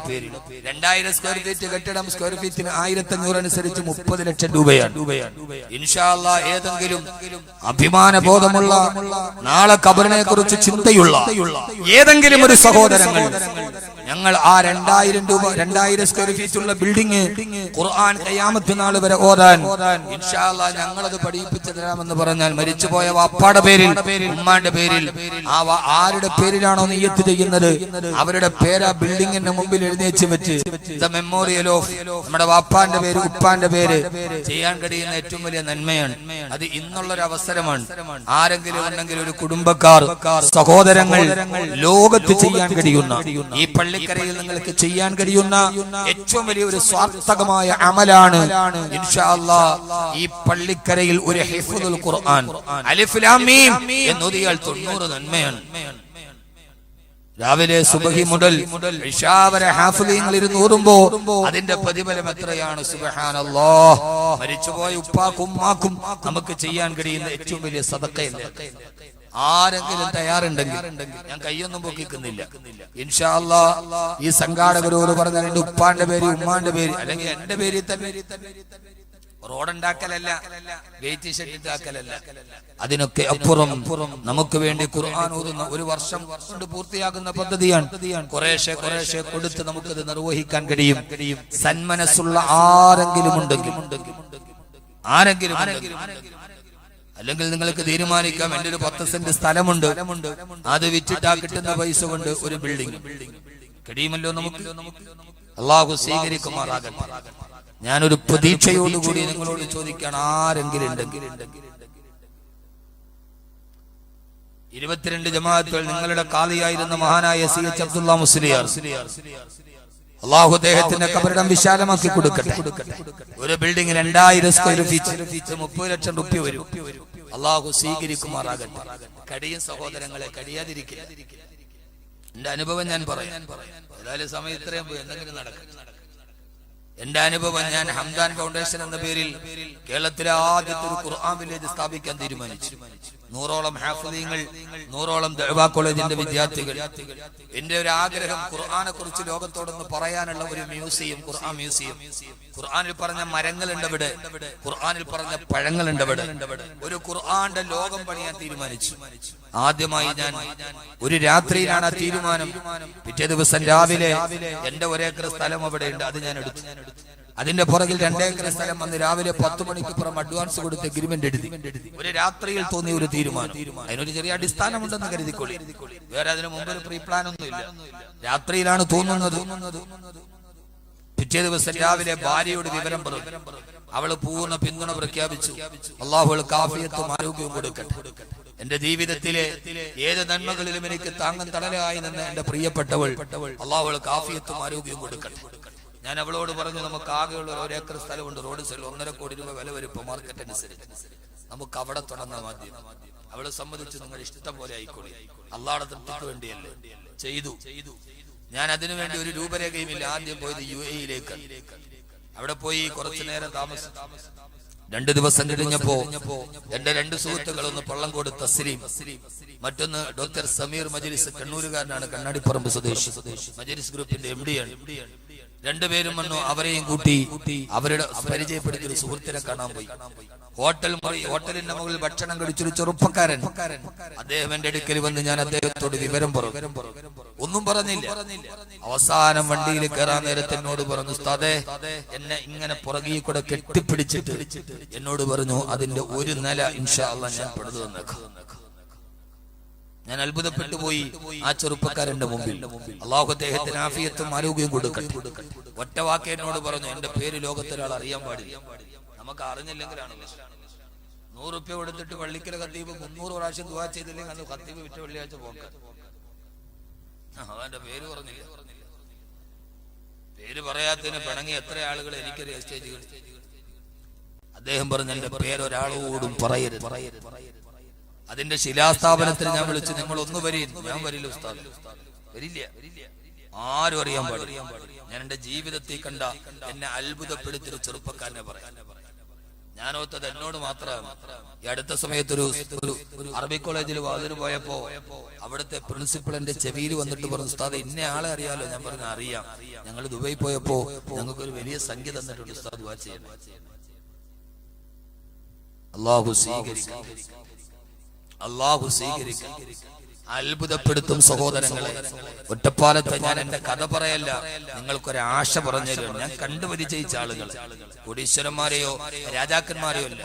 2000 സ്ക്വയർ ഫീറ്റ് കെട്ടിടം സ്ക്വയർ ഫീറ്റിന് 1500 അനുസരിച്ച് 30 ലക്ഷം രൂപയാണ്. ഇൻഷാ അല്ലാഹ് ഏതെങ്കിലും അഭിമാനബോധമുള്ള നാളെ ഖബറിനെ കുറിച്ച് ചിന്തയുള്ള ഏതെങ്കിലും ഒരു സഹോദരങ്ങൾ ഞങ്ങൾ ആ 2000 സ്ക്വയർ ഫീറ്റ് ഉള്ള ബിൽഡിംഗ് ഖുർആൻ ഖിയാമത്ത് നാൾ വരെ ഓതാൻ ഇൻഷാ അല്ലാഹ് ഞങ്ങളത് പഠിപ്പിച്ചു തരാമെന്ന് പറഞ്ഞാൽ മരിച്ചുപോയ വാപ്പാടെ പേരിൽ ഉമ്മാന്റെ പേരിൽ ആരുടെ പേരിലാണോ നിയ്യത്ത് ചെയ്യുന്നത് അവരുടെ പേര് ആ ബിൽഡിങ്ങിന്റെ മുമ്പിൽ എഴുന്നേച്ച് വെച്ച് ദ മെമ്മോറിയൽ ഓഫ് നമ്മുടെ വാപ്പാന്റെ പേര് ഉപ്പാന്റെ പേര് ചെയ്യാൻ കഴിയുന്ന ഏറ്റവും വലിയ നന്മയാണ്. അത് ഇന്നുള്ളൊരു അവസരമാണ്. ആരെങ്കിലും ഉണ്ടെങ്കിൽ ഒരു കുടുംബക്കാർ സഹോദരങ്ങൾ ലോകത്ത് ചെയ്യാൻ കഴിയുന്ന ഈ പള്ളിക്കരയിൽ നിങ്ങൾക്ക് ചെയ്യാൻ കഴിയുന്ന ഏറ്റവും വലിയ ഒരു സ്വാർത്ഥകമായ അമലാണ് ഇൻഷാ അല്ലാഹ് ഈ പള്ളിക്കരയിൽ ഒരു ഹിഫ്ളുൽ ഖുർആൻ അലിഫ് ലാം മീം എന്നോതിയാൽ 90 നന്മയാണ്. രാവിലെ സുബഹി മുതൽ ഇശാ വരെ ഹാഫിളീങ്ങൾ ഇരുന്ന് ഓതുമ്പോ അതിന്റെ പ്രതിഫലം എത്രയാണ്. സുബ്ഹാനല്ലാഹ്. മരിച്ചുപോയ ഉപ്പാക്കും ഉമ്മാക്കും നമുക്ക് ചെയ്യാൻ കഴിയുന്ന ഏറ്റവും വലിയ സദഖയല്ലേ. ആരെങ്കിലും തയ്യാറുണ്ടെങ്കിൽ ഞാൻ കൈയൊന്നും പൊക്കിക്കുന്നില്ല. ഇൻഷാ അല്ലാഹ് ഈ സംഘാടകരോട് പറഞ്ഞ എന്റെ ഉപ്പാന്റെ പേര് ഉമ്മാന്റെ പേര് അല്ലെങ്കിൽ എന്റെ പേരിൽ തന്നെ റോഡുണ്ടാക്കലല്ല, ഗേറ്റ് ഷെഡിട്ടാക്കലല്ല, അതിനൊക്കെ അപ്പുറം നമുക്ക് വേണ്ടി ഖുർആൻ ഓതുന്ന ഒരു വർഷം കൊണ്ട് പൂർത്തിയാകുന്ന പദ്ധതിയാണ്. കുറേശ്ശെ കൊടുത്ത് നമുക്കത് നിർവഹിക്കാൻ കഴിയും. സന്മനസ്സുള്ള ആരെങ്കിലും ഉണ്ടെങ്കിൽ അല്ലെങ്കിൽ നിങ്ങൾക്ക് തീരുമാനിക്കാം എന്റെ ഒരു 10 സെന്റ് സ്ഥലമുണ്ട്, അത് വിറ്റിട്ടാ കിട്ടുന്ന പൈസ കൊണ്ട് ഒരു ബിൽഡിംഗ് കഴിയുമല്ലോ നമുക്ക്. അല്ലാഹു സ്വീകരിക്കുമാറാകട്ടെ. ഞാനൊരു പ്രതീക്ഷയോടുകൂടി നിങ്ങളോട് ചോദിക്കാൻ ആരെങ്കിലും ഉണ്ടെങ്കിൽ 22 ജമാഅത്തുകൾ നിങ്ങളുടെ ഖാദിയായിരുന്ന മഹാനായ CH അബ്ദുള്ള മുസ്ലിയാർ അല്ലാഹു അദ്ദേഹത്തിന്റെ ഖബറിടം വിശാലമാക്കി കൊടുക്കട്ടെ. ഒരു ബിൽഡിംഗ് 2000 സ്ക്വയർ ഫീറ്റ് 30 ലക്ഷം രൂപ വരും. അല്ലാഹു സ്വീകരിക്കുമാറാകട്ടെ. കഴിയും സഹോദരങ്ങളെ, കഴിയാതിരിക്കില്ല. എന്റെ അനുഭവം ഞാൻ പറയാം. ഏതായാലും സമയം ഇത്രയും പോയി, എന്തെങ്കിലും നടക്കും. എന്റെ അനുഭവം, ഞാൻ ഹംദാൻ ഫൗണ്ടേഷൻ എന്ന പേരിൽ കേരളത്തിലെ ആദ്യത്തെ ഒരു ഖുർആൻ വില്ലേജ് സ്ഥാപിക്കാൻ തീരുമാനിച്ചു. 100ഓളം ഹാഫിളീങ്ങൾ, 100ഓളം ദഅ്വാ കോളേജിന്റെ വിദ്യാർത്ഥികൾ. എന്റെ ഒരു ആഗ്രഹം ഖുർആനെ കുറിച്ച് ലോകത്തോടൊന്ന് പറയാനുള്ള ഒരു മ്യൂസിയം, ഖുർആൻ മ്യൂസിയം. ഖുർആനിൽ പറഞ്ഞ മരങ്ങളുണ്ട് ഇവിടെ, ഖുർആനിൽ പറഞ്ഞ പഴങ്ങളുണ്ട് ഇവിടെ. ഒരു ഖുർആന്റെ ലോകം പണിയാൻ തീരുമാനിച്ചു. ആദ്യമായി ഞാൻ ഒരു രാത്രിയിലാണ് ആ തീരുമാനം. പിറ്റേ ദിവസം രാവിലെ എന്റെ 1 ഏക്കർ സ്ഥലം അവിടെ ഉണ്ട്, അത് ഞാൻ എടുത്തു. അതിന്റെ പുറകിൽ 2 ഏക്കർ സ്ഥലം വന്ന് രാവിലെ 10 മണിക്ക് പുറം അഡ്വാൻസ് കൊടുത്ത് എഗ്രിമെന്റ് എഴുതി. ഒരു രാത്രിയിൽ തോന്നിയ ഒരു തീരുമാനം. അതിനൊരു ചെറിയ അടിസ്ഥാനമുണ്ടെന്ന് കരുതിക്കൊള്ളി. വേറെ അതിന് മുമ്പ് ഒരു പ്രീ പ്ലാൻ ഒന്നും ഇല്ല. രാത്രിയിലാണ് തോന്നുന്നത്. പിറ്റേ ദിവസം രാവിലെ ഭാര്യയോട് വിവരം പറഞ്ഞു. അവള് പൂർണ്ണ പിന്തുണ പ്രഖ്യാപിച്ചു. അല്ലാഹു ആഫിയത്തും ആരോഗ്യവും കൊടുക്കട്ടെ. എന്റെ ജീവിതത്തിലെ ഏത് നന്മകളിലും എനിക്ക് താങ്ങും തണലായി നിന്ന് എന്റെ പ്രിയപ്പെട്ടവൾ അല്ലാഹു ആഫിയത്തും ആരോഗ്യവും കൊടുക്കട്ടെ. ഞാൻ അവളോട് പറഞ്ഞു, നമുക്ക് ആകെയുള്ള 1 ഏക്കർ സ്ഥലമുണ്ട്, റോഡ് സൈഡിൽ 1.5 കോടി രൂപ വില വരും ഇപ്പൊ മാർക്കറ്റ് അനുസരിച്ച്, നമുക്ക് അവിടെ തുടങ്ങാൻ ആദ്യം. അവള് സമ്മതിച്ചു, നിങ്ങൾ ഇഷ്ടം പോലെ ആയിക്കോളി, അള്ളാഹുടെ തൃപ്തിക്ക് വേണ്ടിയല്ലേ. ചെയ്തു. ഞാൻ അതിനുവേണ്ടി ഒരു രൂപരേഖയും ഇല്ല. ആദ്യം പോയത് UAE-യിലേക്ക്. അവിടെ പോയി കുറച്ചു നേരം താമസിച്ചു. 2 ദിവസം കഴിഞ്ഞപ്പോ എന്റെ 2 സുഹൃത്തുക്കൾ, ഒന്ന് പള്ളംകോട് തസ്ലീം, മറ്റൊന്ന് ഡോക്ടർ സമീർ മജ്ലിസ്, കണ്ണൂരുകാരനാണ്, കണ്ണാടിപ്പറമ്പ് സ്വദേശി, മജ്ലിസ് ഗ്രൂപ്പിന്റെ MD ആണ്. 2 പേരും വന്നു. അവരെയും കൂട്ടി അവരുടെ പരിചയപ്പെടുത്തിയ ഒരു സുഹൃത്തിനെ കാണാൻ പോയി. ഹോട്ടലിന്റെ മുകളിൽ ഭക്ഷണം കഴിച്ചൊരു ചെറുപ്പക്കാരൻ, അദ്ദേഹം എന്റെ അടുക്കൽ വന്ന് ഞാൻ അദ്ദേഹത്തോട് വിവരം പറഞ്ഞു. ഒന്നും പറഞ്ഞില്ല. അവസാനം വണ്ടിയിൽ കയറാൻ നേരത്തെ എന്നോട് പറഞ്ഞു, ഉസ്താദേ, എന്നെ ഇങ്ങനെ പുറകിൽ കൂടെ കെട്ടിപ്പിടിച്ചിട്ട് എന്നോട് പറഞ്ഞു, അതിന്റെ 1 നില ഇൻഷാ അല്ലാഹ് ഞാൻ പണിതു തന്നേക്കാം. ഞാൻ അത്ഭുതപ്പെട്ടു പോയി ആ ചെറുപ്പക്കാരന്റെ മുമ്പിൽ. അള്ളാഹു അദ്ദേഹത്തിന് ആഫിയത്തും ആരോഗ്യം കൊടുക്കട്ടെ. ഒറ്റ വാക്ക് എന്നോട് പറഞ്ഞു, എന്റെ പേര് ലോകത്തൊരാൾ അറിയാൻ പാടില്ല. നമുക്ക് അറിഞ്ഞില്ലെങ്കിലാണ് 100 റുപ്യ കൊടുത്തിട്ട് പള്ളിക്കല ഖത്തീബ് 300 പ്രാവശ്യം ദുആ ചെയ്തില്ലെങ്കിൽ അന്ന് ഖത്തീബ് വിറ്റ വെള്ളിയാഴ്ച പോക്ക. അവന്റെ പേര് പറഞ്ഞില്ല. പേര് പറയാത്തതിന് പിണങ്ങി എത്ര ആളുകൾ എനിക്കറിയാം സ്റ്റേജുകൾ. അദ്ദേഹം പറഞ്ഞു, എന്റെ പേരൊരാളോടും പറയരുത്. അതിന്റെ ശിലാസ്ഥാപനത്തിൽ ഞാൻ വിളിച്ചു, നിങ്ങൾ ഒന്ന് വരീൻ. ഞാൻ വരില്ല ഉസ്താദ്, വരില്ല, ആരും അറിയാൻ പാടില്ല. ഞാൻ എന്റെ ജീവിതത്തിൽ കണ്ട എന്നെ അത്ഭുതപ്പെടുത്തിയൊരു ചെറുപ്പക്കാരനെ പറയാം. ഞാൻ ഓർത്തത് എന്നോട് മാത്രമാണ്. ഈ അടുത്ത സമയത്ത് ഒരു അറബി കോളേജിൽ വാതിന് പോയപ്പോ അവിടുത്തെ പ്രിൻസിപ്പൾ എന്റെ ചെവിയിൽ വന്നിട്ട് പറഞ്ഞു, ഉസ്താദ് ഇന്ന ആളെ അറിയാലോ? ഞാൻ പറഞ്ഞു, അറിയാം. ഞങ്ങൾ ദുബായി പോയപ്പോ ഞങ്ങൾക്കൊരു വലിയ സംഖ്യ തന്നിട്ടുണ്ട്, ഉസ്താദ് ദുആ ചെയ്യണം. അല്ലാഹു സ്വീകരിക്കും, അല്ലാഹു സ്വീകരിക്കും. അത്ഭുതപ്പെടുത്തും സഹോദരങ്ങളെ. ഒറ്റപ്പാലത്ത് ഞാൻ എന്റെ കഥ പറയല്ല, നിങ്ങൾക്കൊരാശ പറഞ്ഞു തരും. ഞാൻ കണ്ടുപരിചയിച്ച ആളുകൾ കോടീശ്വരന്മാരെയോ രാജാക്കന്മാരെയോ അല്ല.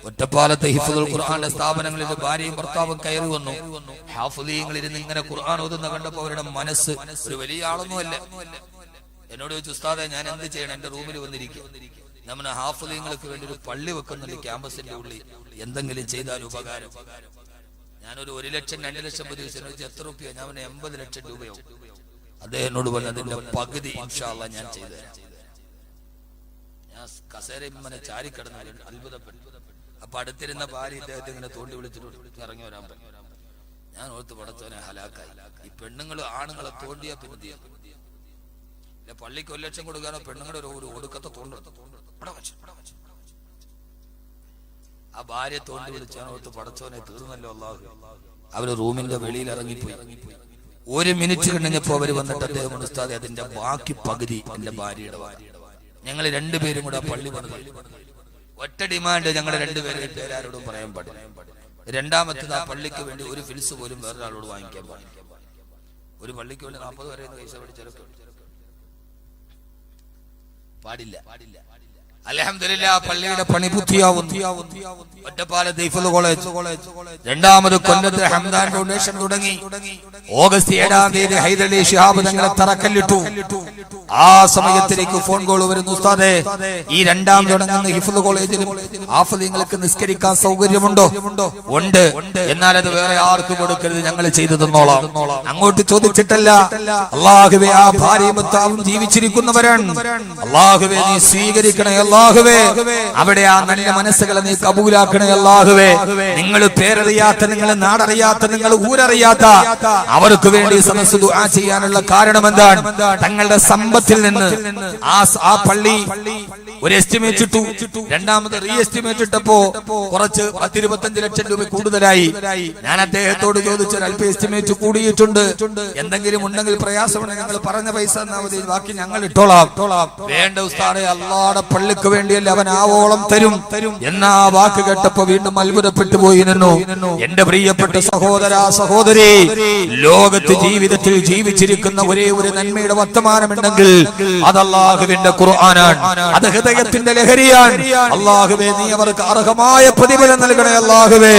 ഒറ്റപ്പാലത്ത് ഹിഫ്ദുൽ ഖുർആന്റെ സ്ഥാപനങ്ങളിൽ ഭാര്യയും ഭർത്താവും കയറി വന്നു. ഹാഫിളീങ്ങളിരുന്ന് ഇങ്ങനെ ഖുർആൻ ഓതുന്ന കണ്ടപ്പോ അവരുടെ മനസ്സ് ഒരു വലിയ ആളൊന്നുമല്ല. എന്നോട് ചോദിച്ചു, ഉസ്താദെ ഞാൻ എന്ത് ചെയ്യണം? എന്റെ റൂമിൽ വന്നിരിക്കും. നമ്മുടെ ഹാഫിളീങ്ങൾക്ക് വേണ്ടി ഒരു പള്ളി വെക്കുന്നുണ്ട് ക്യാമ്പസിന്റെ ഉള്ളിൽ, എന്തെങ്കിലും ചെയ്താൽ ഉപകാരം. ഞാനൊരു 1 ലക്ഷം 2 ലക്ഷം പ്രതീക്ഷിച്ചു. എത്ര രൂപയോ? ഞാൻ 80 ലക്ഷം രൂപയോ? അദ്ദേഹം എന്നോട് പറഞ്ഞു, അതിന്റെ പകുതി ഇൻഷാ അല്ലാഹ് ഞാൻ ചെയ്തുതരാം. ഞാൻ കസേരയിമ്മനെ ചാരിക്കിടന്നു അത്ഭുതപ്പെട്ടു. അപ്പൊ അടുത്തിരുന്ന ഭാര്യ ഇദ്ദേഹത്തെ ഇങ്ങനെ തോണ്ടി വിളിച്ചിട്ട് ഇറങ്ങി വരാൻ പറഞ്ഞു. ഞാൻ ഓർത്ത് പടച്ചവനെ ഹലാക്കായി. ഈ പെണ്ണുങ്ങൾ ആണുങ്ങളെ തോണ്ടിയാ പിന്നെ പള്ളിക്ക് 1 ലക്ഷം കൊടുക്കാനോ പെണ്ണുങ്ങളുടെ ഒരു ഒടുക്കത്തെ തോണ്ടെടുത്തു. ആ ഭാര്യ തോണ്ടി വിളിച്ചാണ് ഓർത്ത് പടച്ചവനെ തീർന്നല്ലോ അല്ലാഹു. അവര് റൂമിന്റെ വെളിയിൽ ഇറങ്ങിപ്പോയി. 1 മിനിറ്റ് കഴിഞ്ഞപ്പോ അവര് വന്നിട്ട് അദ്ദേഹം ഉസ്താദെ അതിന്റെ ബാക്കി പകുതി എന്റെ ഭാര്യയുടെ. ഞങ്ങൾ രണ്ടുപേരും കൂടെ പള്ളി പണിതു. ഒറ്റ ഡിമാൻഡ്, ഞങ്ങളുടെ രണ്ടുപേരും പേരാരോടും പറയാൻ പാടില്ല. രണ്ടാമത്തേത് ആ പള്ളിക്ക് വേണ്ടി ഒരു ഫിൽസ് പോലും വേറൊരാളോട് വാങ്ങിക്കാൻ പാടില്ല. ഒരു പള്ളിക്ക് വേണ്ടി 40 വരെ പൈസ പഠിച്ചവരൊക്കെ പാടില്ല. അൽഹംദുലില്ലാഹ് പള്ളിയുടെ പണി പൂർത്തിയാവുന്നു. ഒറ്റപ്പാലത്ത് ഹിഫ്ദുൽ കോളേജ്, രണ്ടാമത് കൊല്ലത്ത് ഹംദാൻ ഫൗണ്ടേഷൻ തുടങ്ങി. ഓഗസ്റ്റ് 7-ാം തീയതി ഹൈദരലി ശിഹാബ് തങ്ങളെ തറക്കല്ലിട്ടു. ആ സമയത്തിലേക്ക് ഫോൺ കോൾ വരുന്നു, ഉസ്താദേ ഈ 2-ാം തുടങ്ങുന്ന ഹിഫ്ദുൽ കോളേജിൽ ഹാഫിളീങ്ങൾക്ക് നിസ്കരിക്കാൻ സൗകര്യമുണ്ടോ? ഉണ്ട്, എന്നാൽ അത് വേറെ ആർക്കും കൊടുക്കരുത്, ഞങ്ങൾ ചെയ്തു തന്നോളാം. അങ്ങോട്ട് ചോദിച്ചിട്ടല്ല, അല്ലാഹുവേ ആ ഭാര്യയും ഭർത്താവും ജീവിച്ചിരിക്കുന്നവരാണ്, അല്ലാഹുവേ നീ സ്വീകരിക്കണേ അല്ലാഹുവേ. അവിടെ ആ നല്ല മനസ്സുകളെ നീ കബൂലാക്കണേ അല്ലാഹുവേ. നിങ്ങൾ പേരറിയാത്ത, നിങ്ങൾ നാടറിയാത്ത, നിങ്ങൾ ഊരറിയാത്ത അവർക്ക് വേണ്ടി സദസ്സ് ദുആ ചെയ്യാനുള്ള കാരണം എന്താണ്? തങ്ങളുടെ സമ്പത്തിൽ നിന്ന് ആ പള്ളി ഒരു എസ്റ്റിമേറ്റ് ഇട്ടു. രണ്ടാമത് റീ എസ്റ്റിമേറ്റ് ഇട്ടപ്പോ കുറച്ച് 10-25 ലക്ഷം രൂപ കൂടുതലായി. ഞാൻ അദ്ദേഹത്തോട് ചോദിച്ചാൽ അല്പം എസ്റ്റിമേറ്റ് കൂടിയിട്ടുണ്ട്, എന്തെങ്കിലും ഉണ്ടെങ്കിൽ പ്രയാസമുണ്ടെങ്കിൽ ഞങ്ങൾ പറഞ്ഞ പൈസ തന്നാൽ മതി, ബാക്കി ഞങ്ങൾ ഇട്ടോളാം. വേണ്ട ഉസ്താദേ, അല്ലാഹുവിന്റെ പള്ളിക്ക് വേണ്ടിയല്ല, അവൻ ആവോളം തരും എന്നാ വാക്ക് കേട്ടപ്പോ വീണ്ടും അത്ഭുതപ്പെട്ടു പോയി നിന്നു. എന്റെ പ്രിയപ്പെട്ട സഹോദര സഹോദരി, ലോകത്ത് ജീവിതത്തിൽ ജീവിച്ചിരിക്കുന്ന ഒരേ ഒരു നന്മയുടെ വർത്തമാനമുണ്ടെങ്കിൽ അത് അല്ലാഹുവിന്റെ ഖുർആനാണ്. അത് ഹൃദയത്തിന്റെ ലഹരിയാണ്. അല്ലാഹുവേ നീ അവർക്ക് അർഹമായ പ്രതിഫലം നൽകണേ അല്ലാഹുവേ.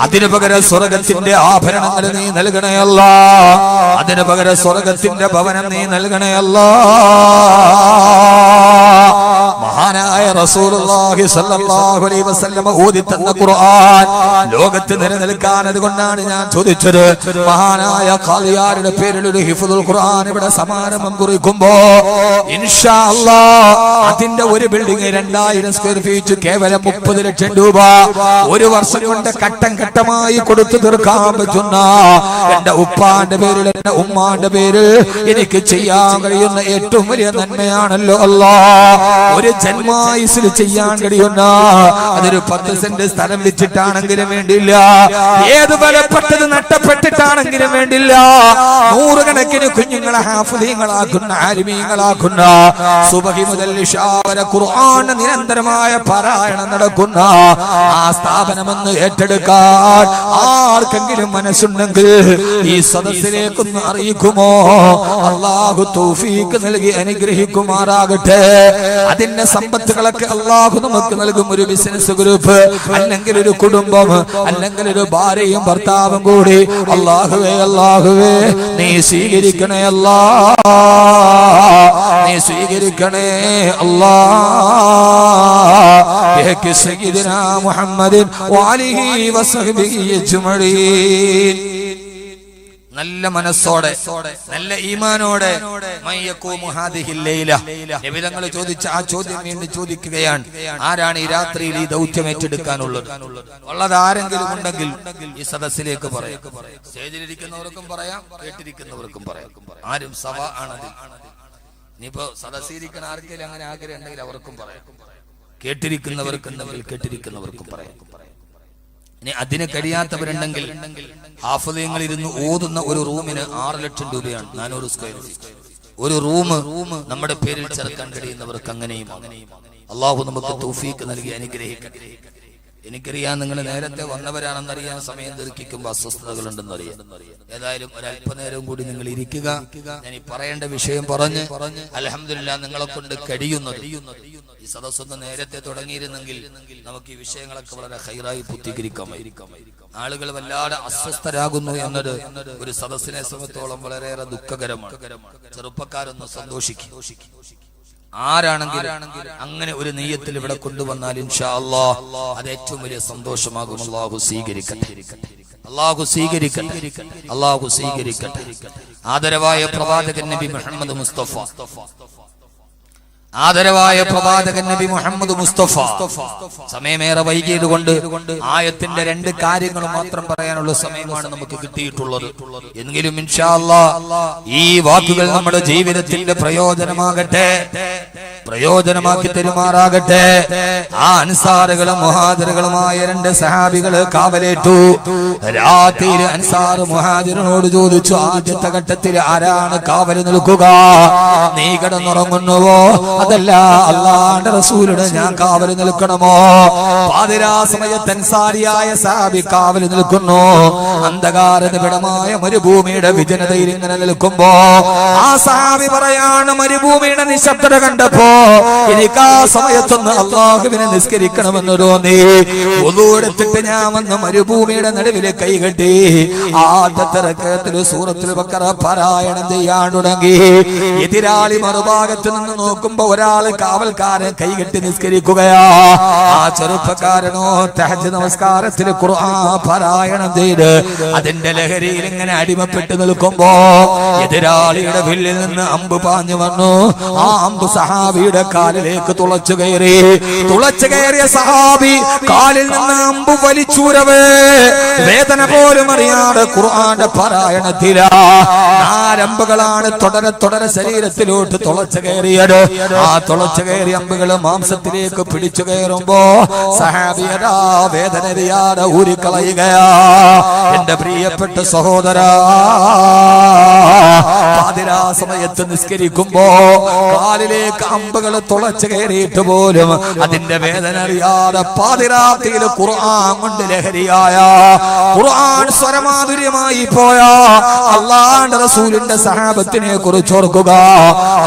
അതിനു പകരം സ്വർഗത്തിന്റെ ആഭരണങ്ങൾ നീ നൽകണേ അല്ലാ. അതിനു പകരം സ്വർഗത്തിന്റെ ഭവനം നീ നൽകണേ അല്ലാ. മഹാനായ റസൂലുള്ളാഹി സ്വല്ലല്ലാഹു അലൈഹി വസല്ലം ഓതി തന്ന ഖുർആൻ ലോകത്ത് നിലനിൽക്കാൻ, അതുകൊണ്ടാണ് ഞാൻ ചോദിച്ചത്, മഹാനായ ഖാദിയാരുടെ പേരിൽ ഒരു ഹിഫ്ദുൽ ഖുർആൻ ഇവിടെ സമാരംഭം കുറിക്കുമ്പോ ഇൻഷാ അല്ലാഹ് അതിന്റെ ഒരു ബിൽഡിംഗ് 2000 സ്ക്വയർ ഫീറ്റ് കേവലം 30 ലക്ഷം രൂപ ഒരു വർഷം കൊണ്ട് ഘട്ടം ഘട്ടമായി കൊടുത്തു തീർക്കാൻ പറ്റുന്ന എന്റെ ഉപ്പാന്റെ പേരിൽ, എന്റെ ഉമ്മാന്റെ പേരിൽ എനിക്ക് ചെയ്യാൻ കഴിയുന്ന ഏറ്റവും വലിയ നന്മയാണല്ലോ അല്ലാഹ്. ഒരു ജന്മായുസിൽ ചെയ്യാൻ കഴിയുന്ന അതൊരു 10 സെന്റ് സ്ഥലം വെച്ചിട്ടാണെങ്കിലും വേണ്ടില്ല, ഏത് വിലപ്പെട്ടത് നഷ്ടപ്പെട്ടിട്ടാണെങ്കിലും വേണ്ടില്ല, 100 കണക്കിന് കുഞ്ഞുങ്ങളെ ഹാഫിളീങ്ങളാക്കുന്ന, ആലിമീങ്ങളാക്കുന്ന, സുബഹി മുതൽ ഇശാ വരെ ഖുർആൻ നിരന്തരമായ പാരായണം നടക്കുന്ന ആ സ്ഥാപനമെന്ന് ഏറ്റെടുക്കാൻ ആർക്കെങ്കിലും മനസ്സുണ്ടെങ്കിൽ ഈ സദസ്സിലേക്കൊന്ന് അറിയിക്കുമോ? അല്ലാഹു തൗഫീഖ് നൽകി അനുഗ്രഹിക്കുമാറാകട്ടെ. അതിന്റെ അതിന്റെ സമ്പത്തുകളൊക്കെ അള്ളാഹു നമുക്ക് നൽകും. ഒരു ബിസിനസ് ഗ്രൂപ്പ്, അല്ലെങ്കിൽ ഒരു കുടുംബം, അല്ലെങ്കിൽ ഒരു ഭാര്യയും ഭർത്താവും കൂടി. അള്ളാഹുവേ അള്ളാഹുവേ നീ സ്വീകരിക്കണേ അല്ലാ, നീ സ്വീകരിക്കണേ അല്ലാ. ബിഹഖി സയ്യിദിനാ മുഹമ്മദിൻ വഅലിഹി വസഹ്ബിഹി അജ്മഈൻ. നല്ല മനസ്സോടെ, നല്ല ഈമാനോടെ നിബിതങ്ങൾ ചോദിച്ച ആ ചോദ്യം വീണ്ടും ചോദിക്കുകയാണ്. ആരാണ് ഈ രാത്രിയിൽ ഈ ദൗത്യം ഏറ്റെടുക്കാനുള്ളത്? ഉള്ളത് ആരെങ്കിലും ഉണ്ടെങ്കിൽ ഈ സദസ്സിലേക്ക് പറയാം. സ്റ്റേജിലിരിക്കുന്നവർക്കും പറയാം, കേട്ടിരിക്കുന്നവർക്കും പറയാം. ആരും സഭ ആണത്. ഇനിയിപ്പോ സദസ്സിരിക്കുന്ന ആർക്കെങ്കിലും അങ്ങനെ ആഗ്രഹം ഉണ്ടെങ്കിൽ അവർക്കും പറയാം, കേട്ടിരിക്കുന്നവർക്കുണ്ടെങ്കിൽ കേട്ടിരിക്കുന്നവർക്കും പറയാം. ഇനി അതിന് കഴിയാത്തവരുണ്ടെങ്കിൽ ഹാഫിളുകൾ ഇരുന്ന് ഓതുന്ന ഒരു റൂമിന് 6 ലക്ഷം രൂപയാണ്, 400 സ്ക്വയർ ഫീറ്റ്. ഒരു റൂം നമ്മുടെ പേരിൽ ചേർക്കാൻ കഴിയുന്നവർക്ക് അങ്ങനെയും. അള്ളാഹു നമുക്ക് തൗഫീഖ് നൽകി അനുഗ്രഹിക്കട്ടെ. എനിക്കറിയാം നിങ്ങൾ നേരത്തെ വന്നവരാണെന്നറിയാൻ, സമയം ദീർഘിക്കുമ്പോൾ അസ്വസ്ഥതകളുണ്ടെന്ന് അറിയാം. ഏതായാലും ഒരല്പനേരവും കൂടി നിങ്ങൾ ഇരിക്കുക. ഞാൻ ഈ പറയേണ്ട വിഷയം പറഞ്ഞ് അൽഹംദുലില്ലാഹ് നിങ്ങളെ കൊണ്ട് കഴിയുന്നത്. ഈ സദസ്സൊന്ന് നേരത്തെ തുടങ്ങിയിരുന്നെങ്കിൽ നമുക്ക് ഈ വിഷയങ്ങളൊക്കെ വളരെ ഹൈറായി പൂർത്തീകരിക്കാമായിരിക്കും. ആളുകൾ വല്ലാതെ അസ്വസ്ഥരാകുന്നു എന്നത് ഒരു സദസ്സിനെ സംബന്ധിച്ചോളം വളരെയേറെ ദുഃഖകരമാണ്. ചെറുപ്പക്കാരൊന്ന് സന്തോഷിക്കും. ആരാണെങ്കിലും അങ്ങനെ ഒരു നിയ്യത്തിൽ ഇവിടെ കൊണ്ടുവന്നാൽ ഇൻഷാ അല്ലാഹ് അത് ഏറ്റവും വലിയ സന്തോഷമാകും. അല്ലാഹു സ്വീകരിക്കട്ടെ, അല്ലാഹു സ്വീകരിക്കട്ടെ, അല്ലാഹു സ്വീകരിക്കട്ടെ. ആദരവായ പ്രവാചകൻ നബി മുഹമ്മദ് മുസ്തഫ, ആദരവായ പ്രവാചകൻ നബി മുഹമ്മദ് മുസ്തഫ. സമയമേറെ വൈകിയത് കൊണ്ട് ആയത്തിന്റെ 2 കാര്യങ്ങൾ മാത്രം പറയാനുള്ള സമയമാണ് നമുക്ക് കിട്ടിയിട്ടുള്ളത്. എങ്കിലും ഇൻഷാ അല്ലാഹ് ഈ വാക്കുകൾ നമ്മുടെ ജീവിതത്തിന്റെ പ്രയോജനമാകട്ടെ, പ്രയോജനമാക്കി തരുമാറാകട്ടെ. ആ അൻസാറുകളും മുഹാജിറുകളുമായ 2 സഹാബികള് കാവലേറ്റു. രാത്രിയിൽ അൻസാർ മുഹാജിറിനോട് ചോദിച്ചു, ആദ്യത്തെ ഘട്ടത്തിൽ ആരാണ് കാവൽ നിൽക്കുക? നീ കിടന്നുറങ്ങുന്നുവോ, അതല്ല അല്ലാഹുവിന്റെ റസൂലിന് ഞാൻ കാവൽ നിൽക്കണമോ? പാതിരാ സമയത്ത് അൻസാരിയായ സഹാബി കാവൽ നിൽക്കുന്നു. അന്ധകാര നിബിഡമായ മരുഭൂമിയുടെ വിജനതയിൽ ഇങ്ങനെ നിൽക്കുമ്പോ ആ സഹാബി പറയാണ്, മരുഭൂമിയുടെ നിശബ്ദത കണ്ടപ്പോ എനിക്ക് ആ സമയത്തൊന്ന് അല്ലാഹുവിനെ നിസ്കരിക്കണമെന്ന് തോന്നി. വുളു എടുത്തിട്ട് ഞാൻ വന്ന് മരുഭൂമിയുടെ നടുവിലെ കൈകെട്ടി ആദ്യത്തെ റക്അത്തിൽ സൂറത്തുൽ ബഖറ പാരായണം ചെയ്യാൻ തുടങ്ങി. എതിരാളി മറുഭാഗത്ത് നിന്ന് നോക്കുമ്പോ ഒരാള് കാവൽക്കാരൻ കൈകെട്ടി നിസ്കരിക്കുകയാ. ആ ചെറുപ്പക്കാരനോ തഹജ്ജുദ് നമസ്കാരത്തിൽ ഖുർആൻ പാരായണം ചെയ്ത് അതിന്റെ ലഹരിയിൽ ഇങ്ങനെ അടിമപ്പെട്ട് നിൽക്കുമ്പോ എതിരാളിയുടെ വില്ലിൽ നിന്ന് അമ്പ് പാഞ്ഞു വന്നു. ആ അമ്പ് സഹാബിയുടെ കാലിലേക്ക് തുളച്ചു കയറി. തുളച്ചു കയറിയ സഹാബി കാലിൽ നിന്ന് അമ്പ് വലിച്ചൂരവേ വേദന പോലും അറിയാതെ ഖുർആന്റെ പാരായണത്തിലാ. 4 അമ്പുകളാണ് തുടരെ തുടരെ ശരീരത്തിലോട്ട് തുളച്ചു കയറിയത്. ആ തുളച്ചു കയറിയ അമ്പുകൾ മാംസത്തിലേക്ക് പിടിച്ചു കയറുമ്പോ സഹാബിയതാ വേദന അറിയാതെ ഊരിക്കളയുകയാ. എന്റെ പ്രിയപ്പെട്ട സഹോദരാ, പാതിരാ സമയത്ത് നിസ്കരിക്കുമ്പോ കാലിലേക്ക് അമ്പുകൾ തുളച്ചു കയറിയിട്ട് പോലും അതിന്റെ വേദന അറിയാതെ പാതിരാത്രിയിൽ ഖുർആൻ കൊണ്ട് ലഹരിയായ, ഖുർആൻ സ്വരമാധുര്യമായി പോയ അല്ലാഹുവിന്റെ റസൂലിന്റെ സഹാബത്തിനെ കുറിച്ച് ഓർക്കുക.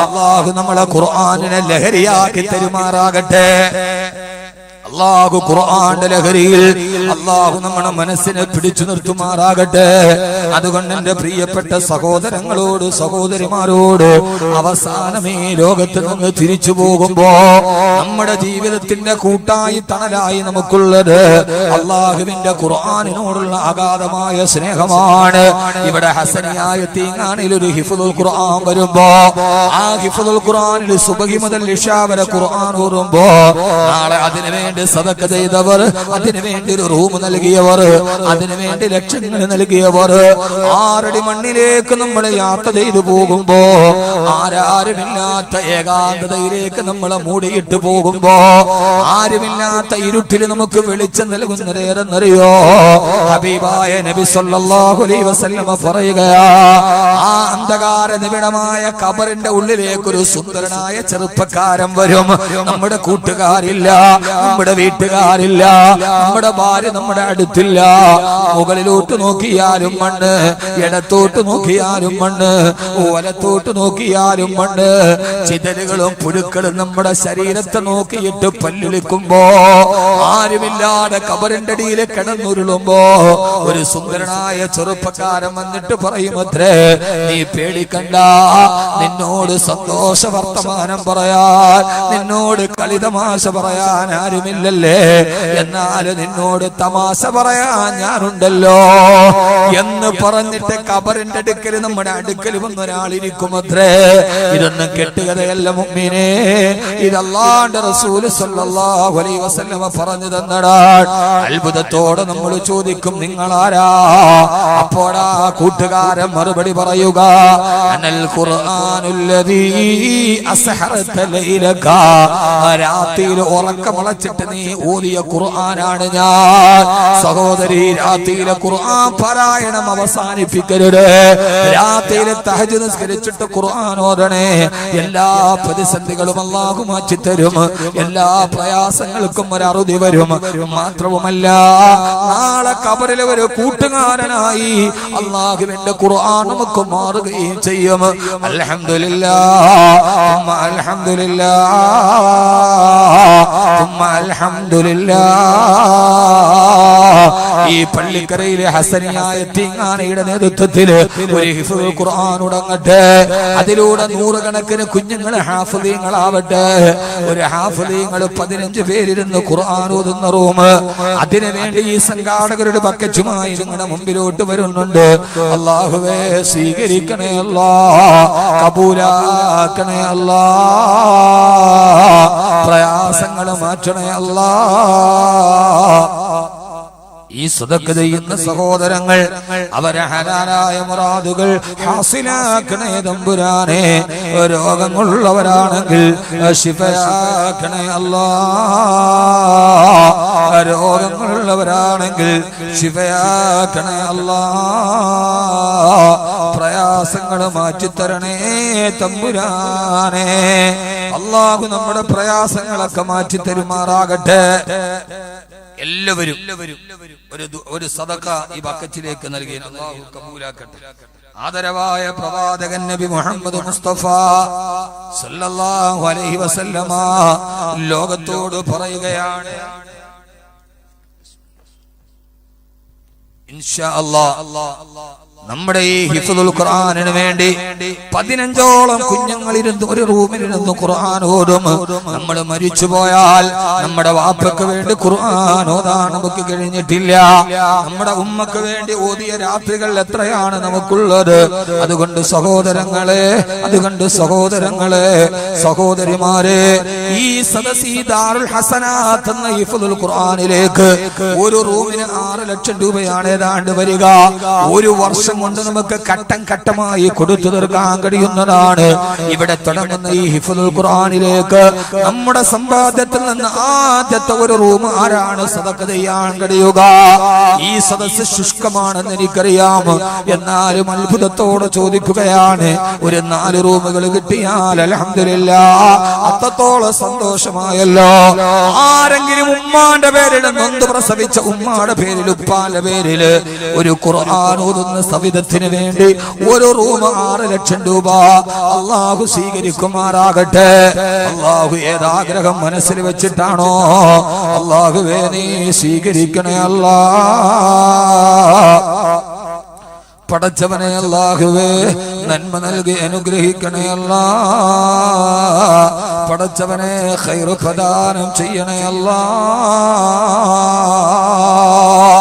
അല്ലാഹു നമ്മളെ ഖുർആനിനെ ലഹരിയാക്കി തരുമാറാകട്ടെ. അല്ലാഹു ഖുർആന്റെ ലഹരിയിൽ അല്ലാഹു നമ്മുടെ മനസ്സിനെ പിടിച്ചു നിർത്തുമാറാകട്ടെ. അതുകൊണ്ട് എന്റെ പ്രിയപ്പെട്ട സഹോദരങ്ങളോട് സഹോദരിമാരോട് അവസാനം ഈ ലോകത്ത് നിന്ന് തിരിച്ചു പോകുമ്പോ നമ്മുടെ ജീവിതത്തിന്റെ കൂട്ടായി തണലായി നമുക്കുള്ളത് അല്ലാഹുവിന്റെ ഖുർആനിനോടുള്ള അഗാധമായ സ്നേഹമാണ്. ഇവിടെ ഹസനിയായ തീങ്ങാണിൽ ഒരു ഹിഫ്ളുൽ ഖുർആൻ വരുമ്പോ ആ ഹിഫ്ളുൽ ഖുർആനിൽ സുബഹി മുതൽ ഇശാ വരെ ഖുർആൻ ഓതുമ്പോ നാളെ അതിനുവേണ്ടി സദഖ ചെയ്തവർ, അതിനുവേണ്ടി ഒരു റൂം നൽകിയവർ, അതിനുവേണ്ടി ലക്ഷങ്ങൾ നൽകിയവർ 6 അടി മണ്ണിലേക്ക് നമ്മൾ യാത്ര ചെയ്തു പോകുമ്പോ ആരാരുമില്ലാത്ത ഏകാന്തതയിലേക്ക് നമ്മളെ മൂടിയിട്ട് പോകുമ്പോ ആരുമില്ലാത്ത ഇരുട്ടിൽ നമുക്ക് വെളിച്ചം നൽകുന്നതേരെന്നറിയോ? ഹബീബായ നബി സല്ലല്ലാഹു അലൈഹി വസല്ലമ പറയുകയാ, ആ അന്ധകാര നിബിഡമായ ഖബറിന്റെ ഉള്ളിലേക്ക് ഒരു സുന്ദരനായ ചെറുപ്പക്കാരൻ വരും. നമ്മുടെ കൂട്ടുകാരില്ല, നമ്മുടെ വീട്ടുകാരില്ല, നമ്മുടെ ഭാര്യ നമ്മുടെ അടുത്തില്ല. മുകളിലോട്ട് നോക്കിയാലും മണ്ണ്, ഇടത്തോട്ട് നോക്കിയാലും മണ്ണ്, വലത്തോട്ട് നോക്കിയാലും മണ്ണ്. ചിതലുകളും പുഴുക്കളും നമ്മുടെ ശരീരത്തെ നോക്കിയിട്ട് പല്ലിളിക്കുമ്പോ, ആരുമില്ലാതെ കബറിന്റെ അടിയിൽ കിടന്നുരുളുമ്പോ ഒരു സുന്ദരനായ ചെറുപ്പക്കാരൻ വന്നിട്ട് പറയുമത്രേ, നീ പേടിക്കണ്ട, നിന്നോട് സന്തോഷ വർത്തമാനം പറയാൻ, നിന്നോട് കളിതമാശ പറയാൻ ആരുമില്ലല്ലേ, എന്നാൽ നിന്നോട് തമാശ പറയാൻ ഞാനുണ്ടല്ലോ എന്ന് പറഞ്ഞിട്ട് കബറിന്റെ അടുക്കൽ, നമ്മുടെ അടുക്കൽ വന്നൊരാളിരിക്കുമത്രേ. ഇതൊന്നും കെട്ടുകഥയല്ല മുഅ്മിനേ, ഇത് അല്ലാഹുവിന്റെ റസൂൽ സ്വല്ലല്ലാഹു അലൈഹി വസല്ലമ പറഞ്ഞു തന്നതാണ്. അത്ഭുതത്തോടെ നമ്മൾ ചോദിക്കും, നിങ്ങളാരാ? അപ്പോഴാ കൂട്ടുകാരൻ മറുപടി പറയുക, അനൽ ഖുർആനുല്ലദീ അസ്ഹറത ലൈലക, രാത്രിയിൽ ഉറക്കമളച്ചിട്ട് നീ ഓതിയ ഖുർആനാണ് ഞാൻ. സഹോദരി, രാത്രിയിലെ ഖുർആൻ പാരായണം അവസാനിപ്പിക്കരുത്. രാത്രിയിലെ തഹജ്ജുദ് നിസ്കരിച്ചിട്ട് ഖുർആൻ ഓതണേ. എല്ലാ പ്രതിസന്ധികളും അല്ലാഹു മാറ്റിത്തരും, എല്ലാ പ്രയാസങ്ങൾക്കും ഒരു അറുതി വരും. മാത്രവുമല്ല, നാളെ ഖബറിലെ ഒരു കൂട്ടുകാരനായി അല്ലാഹുവിന്റെ ഖുർആൻ നമുക്ക് മാറുകയും ചെയ്യും. അൽഹംദുലില്ലാഹ്, അൽഹംദുലില്ലാഹ്, അൽഹംദുലില്ലാഹ്. ഈ പള്ളിക്കരയിലെ ഹസനിയായ തീങ്ങാനയുടെ നേതൃത്വത്തിൽ ഒരു ഹിഫ്ദുൽ ഖുർആൻ ഉടങ്ങട്ടെ. അതിലൂടെ നൂറുകണക്കിന് കുഞ്ഞുങ്ങൾ ഹാഫിളീങ്ങളാവട്ടെ. ഒരു ഹാഫിളീങ്ങൾ 15 പേരിരുന്ന് ഖുർആൻ ഓതുന്ന റൂം, അതിനുവേണ്ടി ഈ സംഘാടകരുടെ ബക്കറ്റുമായി നിങ്ങളുടെ മുമ്പിലോട്ട് വരുന്നുണ്ട്. അല്ലാഹുവേ, സ്വീകരിക്കണേ അല്ലാഹ്, കബൂലാക്കണേ അല്ലാഹ്, പ്രയാസങ്ങൾ മാറ്റണേ അല്ലാഹ്. ഈ സദഖ ചെയ്യുന്ന സഹോദരങ്ങൾ അവരെ ഹലാലായ മുറാദുകൾ ഹാസിലാക്കണേ തമ്പുരാനെ. രോഗങ്ങളുള്ളവരാണെങ്കിൽ ശിഫയാക്കണേ അല്ലാഹ്, രോഗങ്ങളുള്ളവരാണെങ്കിൽ ശിഫയാക്കണേ അല്ലാഹ്, പ്രയാസങ്ങൾ മാറ്റിത്തരണേ തമ്പുരാനെ. അല്ലാഹു നമ്മുടെ പ്രയാസങ്ങളൊക്കെ മാറ്റിത്തരുമാറാകട്ടെ. എല്ലാവരും ഒരു സദഖ ഈ ബക്കറ്റിലേക്ക് നൽകി അല്ലാഹു കബൂലാക്കട്ടെ. ആദരവായ പ്രവാചകൻ നബി മുഹമ്മദ് മുസ്തഫ സല്ലല്ലാഹു അലൈഹി വസല്ലമ ലോകത്തോട് പറയുകയാണ്, ഇൻഷാ അല്ലാഹ് നമ്മുടെ ഈ ഹിഫ്ദുൽ ഖുർആനിന് വേണ്ടി 15ഓളം കുഞ്ഞുങ്ങളിരുന്ന് ഒരു റൂമിലിരുന്ന് ഖുർആൻ ഓതും. നമ്മൾ മരിച്ചു പോയാൽ നമ്മുടെ വാപ്പയ്ക്ക് വേണ്ടി ഖുർആൻ ഓതാൻ നമുക്ക് കഴിഞ്ഞിട്ടില്ല. നമ്മുടെ ഉമ്മക്ക് വേണ്ടി ഓതിയ രാത്രികൾ എത്രയാണ് നമുക്കുള്ളത്. അതുകൊണ്ട് സഹോദരങ്ങളെ, സഹോദരിമാരെ, ഈ സദസി ദാറുൽ ഹസനാത്ത് എന്ന ഹിഫ്ദുൽ ഖുർആനിലേക്ക് ഒരു റൂമിന് 6 ലക്ഷം രൂപയാണ് ഏതാണ്ട് വരിക. ഒരു വർഷം കൊണ്ട് നമുക്ക് ഘട്ടം ഘട്ടമായി കൊടുത്തു തീർക്കാൻ കഴിയുന്നതാണ്. ഇവിടെ തുടങ്ങുന്ന ഈ ഹിഫ്ദുൽ ഖുർആനിലേക്ക് നമ്മുടെ സമ്പാദ്യത്തിൽ നിന്ന് ആദ്യത്തെ ഒരു റൂം ആരാണ് സദഖ ചെയ്യാൻ കഴിയുക? ഈ സദസ്സ് ശുഷ്കമാണെന്ന് എനിക്കറിയാം, എന്നാലും അത്ഭുതത്തോടെ ചോദിക്കുകയാണ്, ഒരു 4 റൂമുകൾ കിട്ടിയാൽ അൽഹംദുലില്ലാഹ് അത്രത്തോളം സന്തോഷമായല്ലോ. ആരെങ്കിലും ഉമ്മാന്റെ പേരിൽ നൊന്ത് പ്രസവിച്ച ഉമ്മാടെ പേരിൽ, ഉപ്പാന്റെ പേരിൽ ഒരു ഖുർആൻ ഓതുന്ന സവിധത്തിന് വേണ്ടി ഒരു റൂം 6 ലക്ഷം രൂപ അല്ലാഹു സ്വീകരിക്കുമാറാകട്ടെ. അല്ലാഹു ഏതാഗ്രഹം മനസ്സിൽ വെച്ചിട്ടാണോ അല്ലാഹുവേ നീ സ്വീകരിക്കണേ അല്ലാഹ്. പടച്ചവനെ അല്ലാഹുവേ, നന്മ നൽകി അനുഗ്രഹിക്കണേ അല്ലാഹ്. പടച്ചവനെ ഖൈർ പ്രദാനം ചെയ്യണേ അല്ലാഹ്.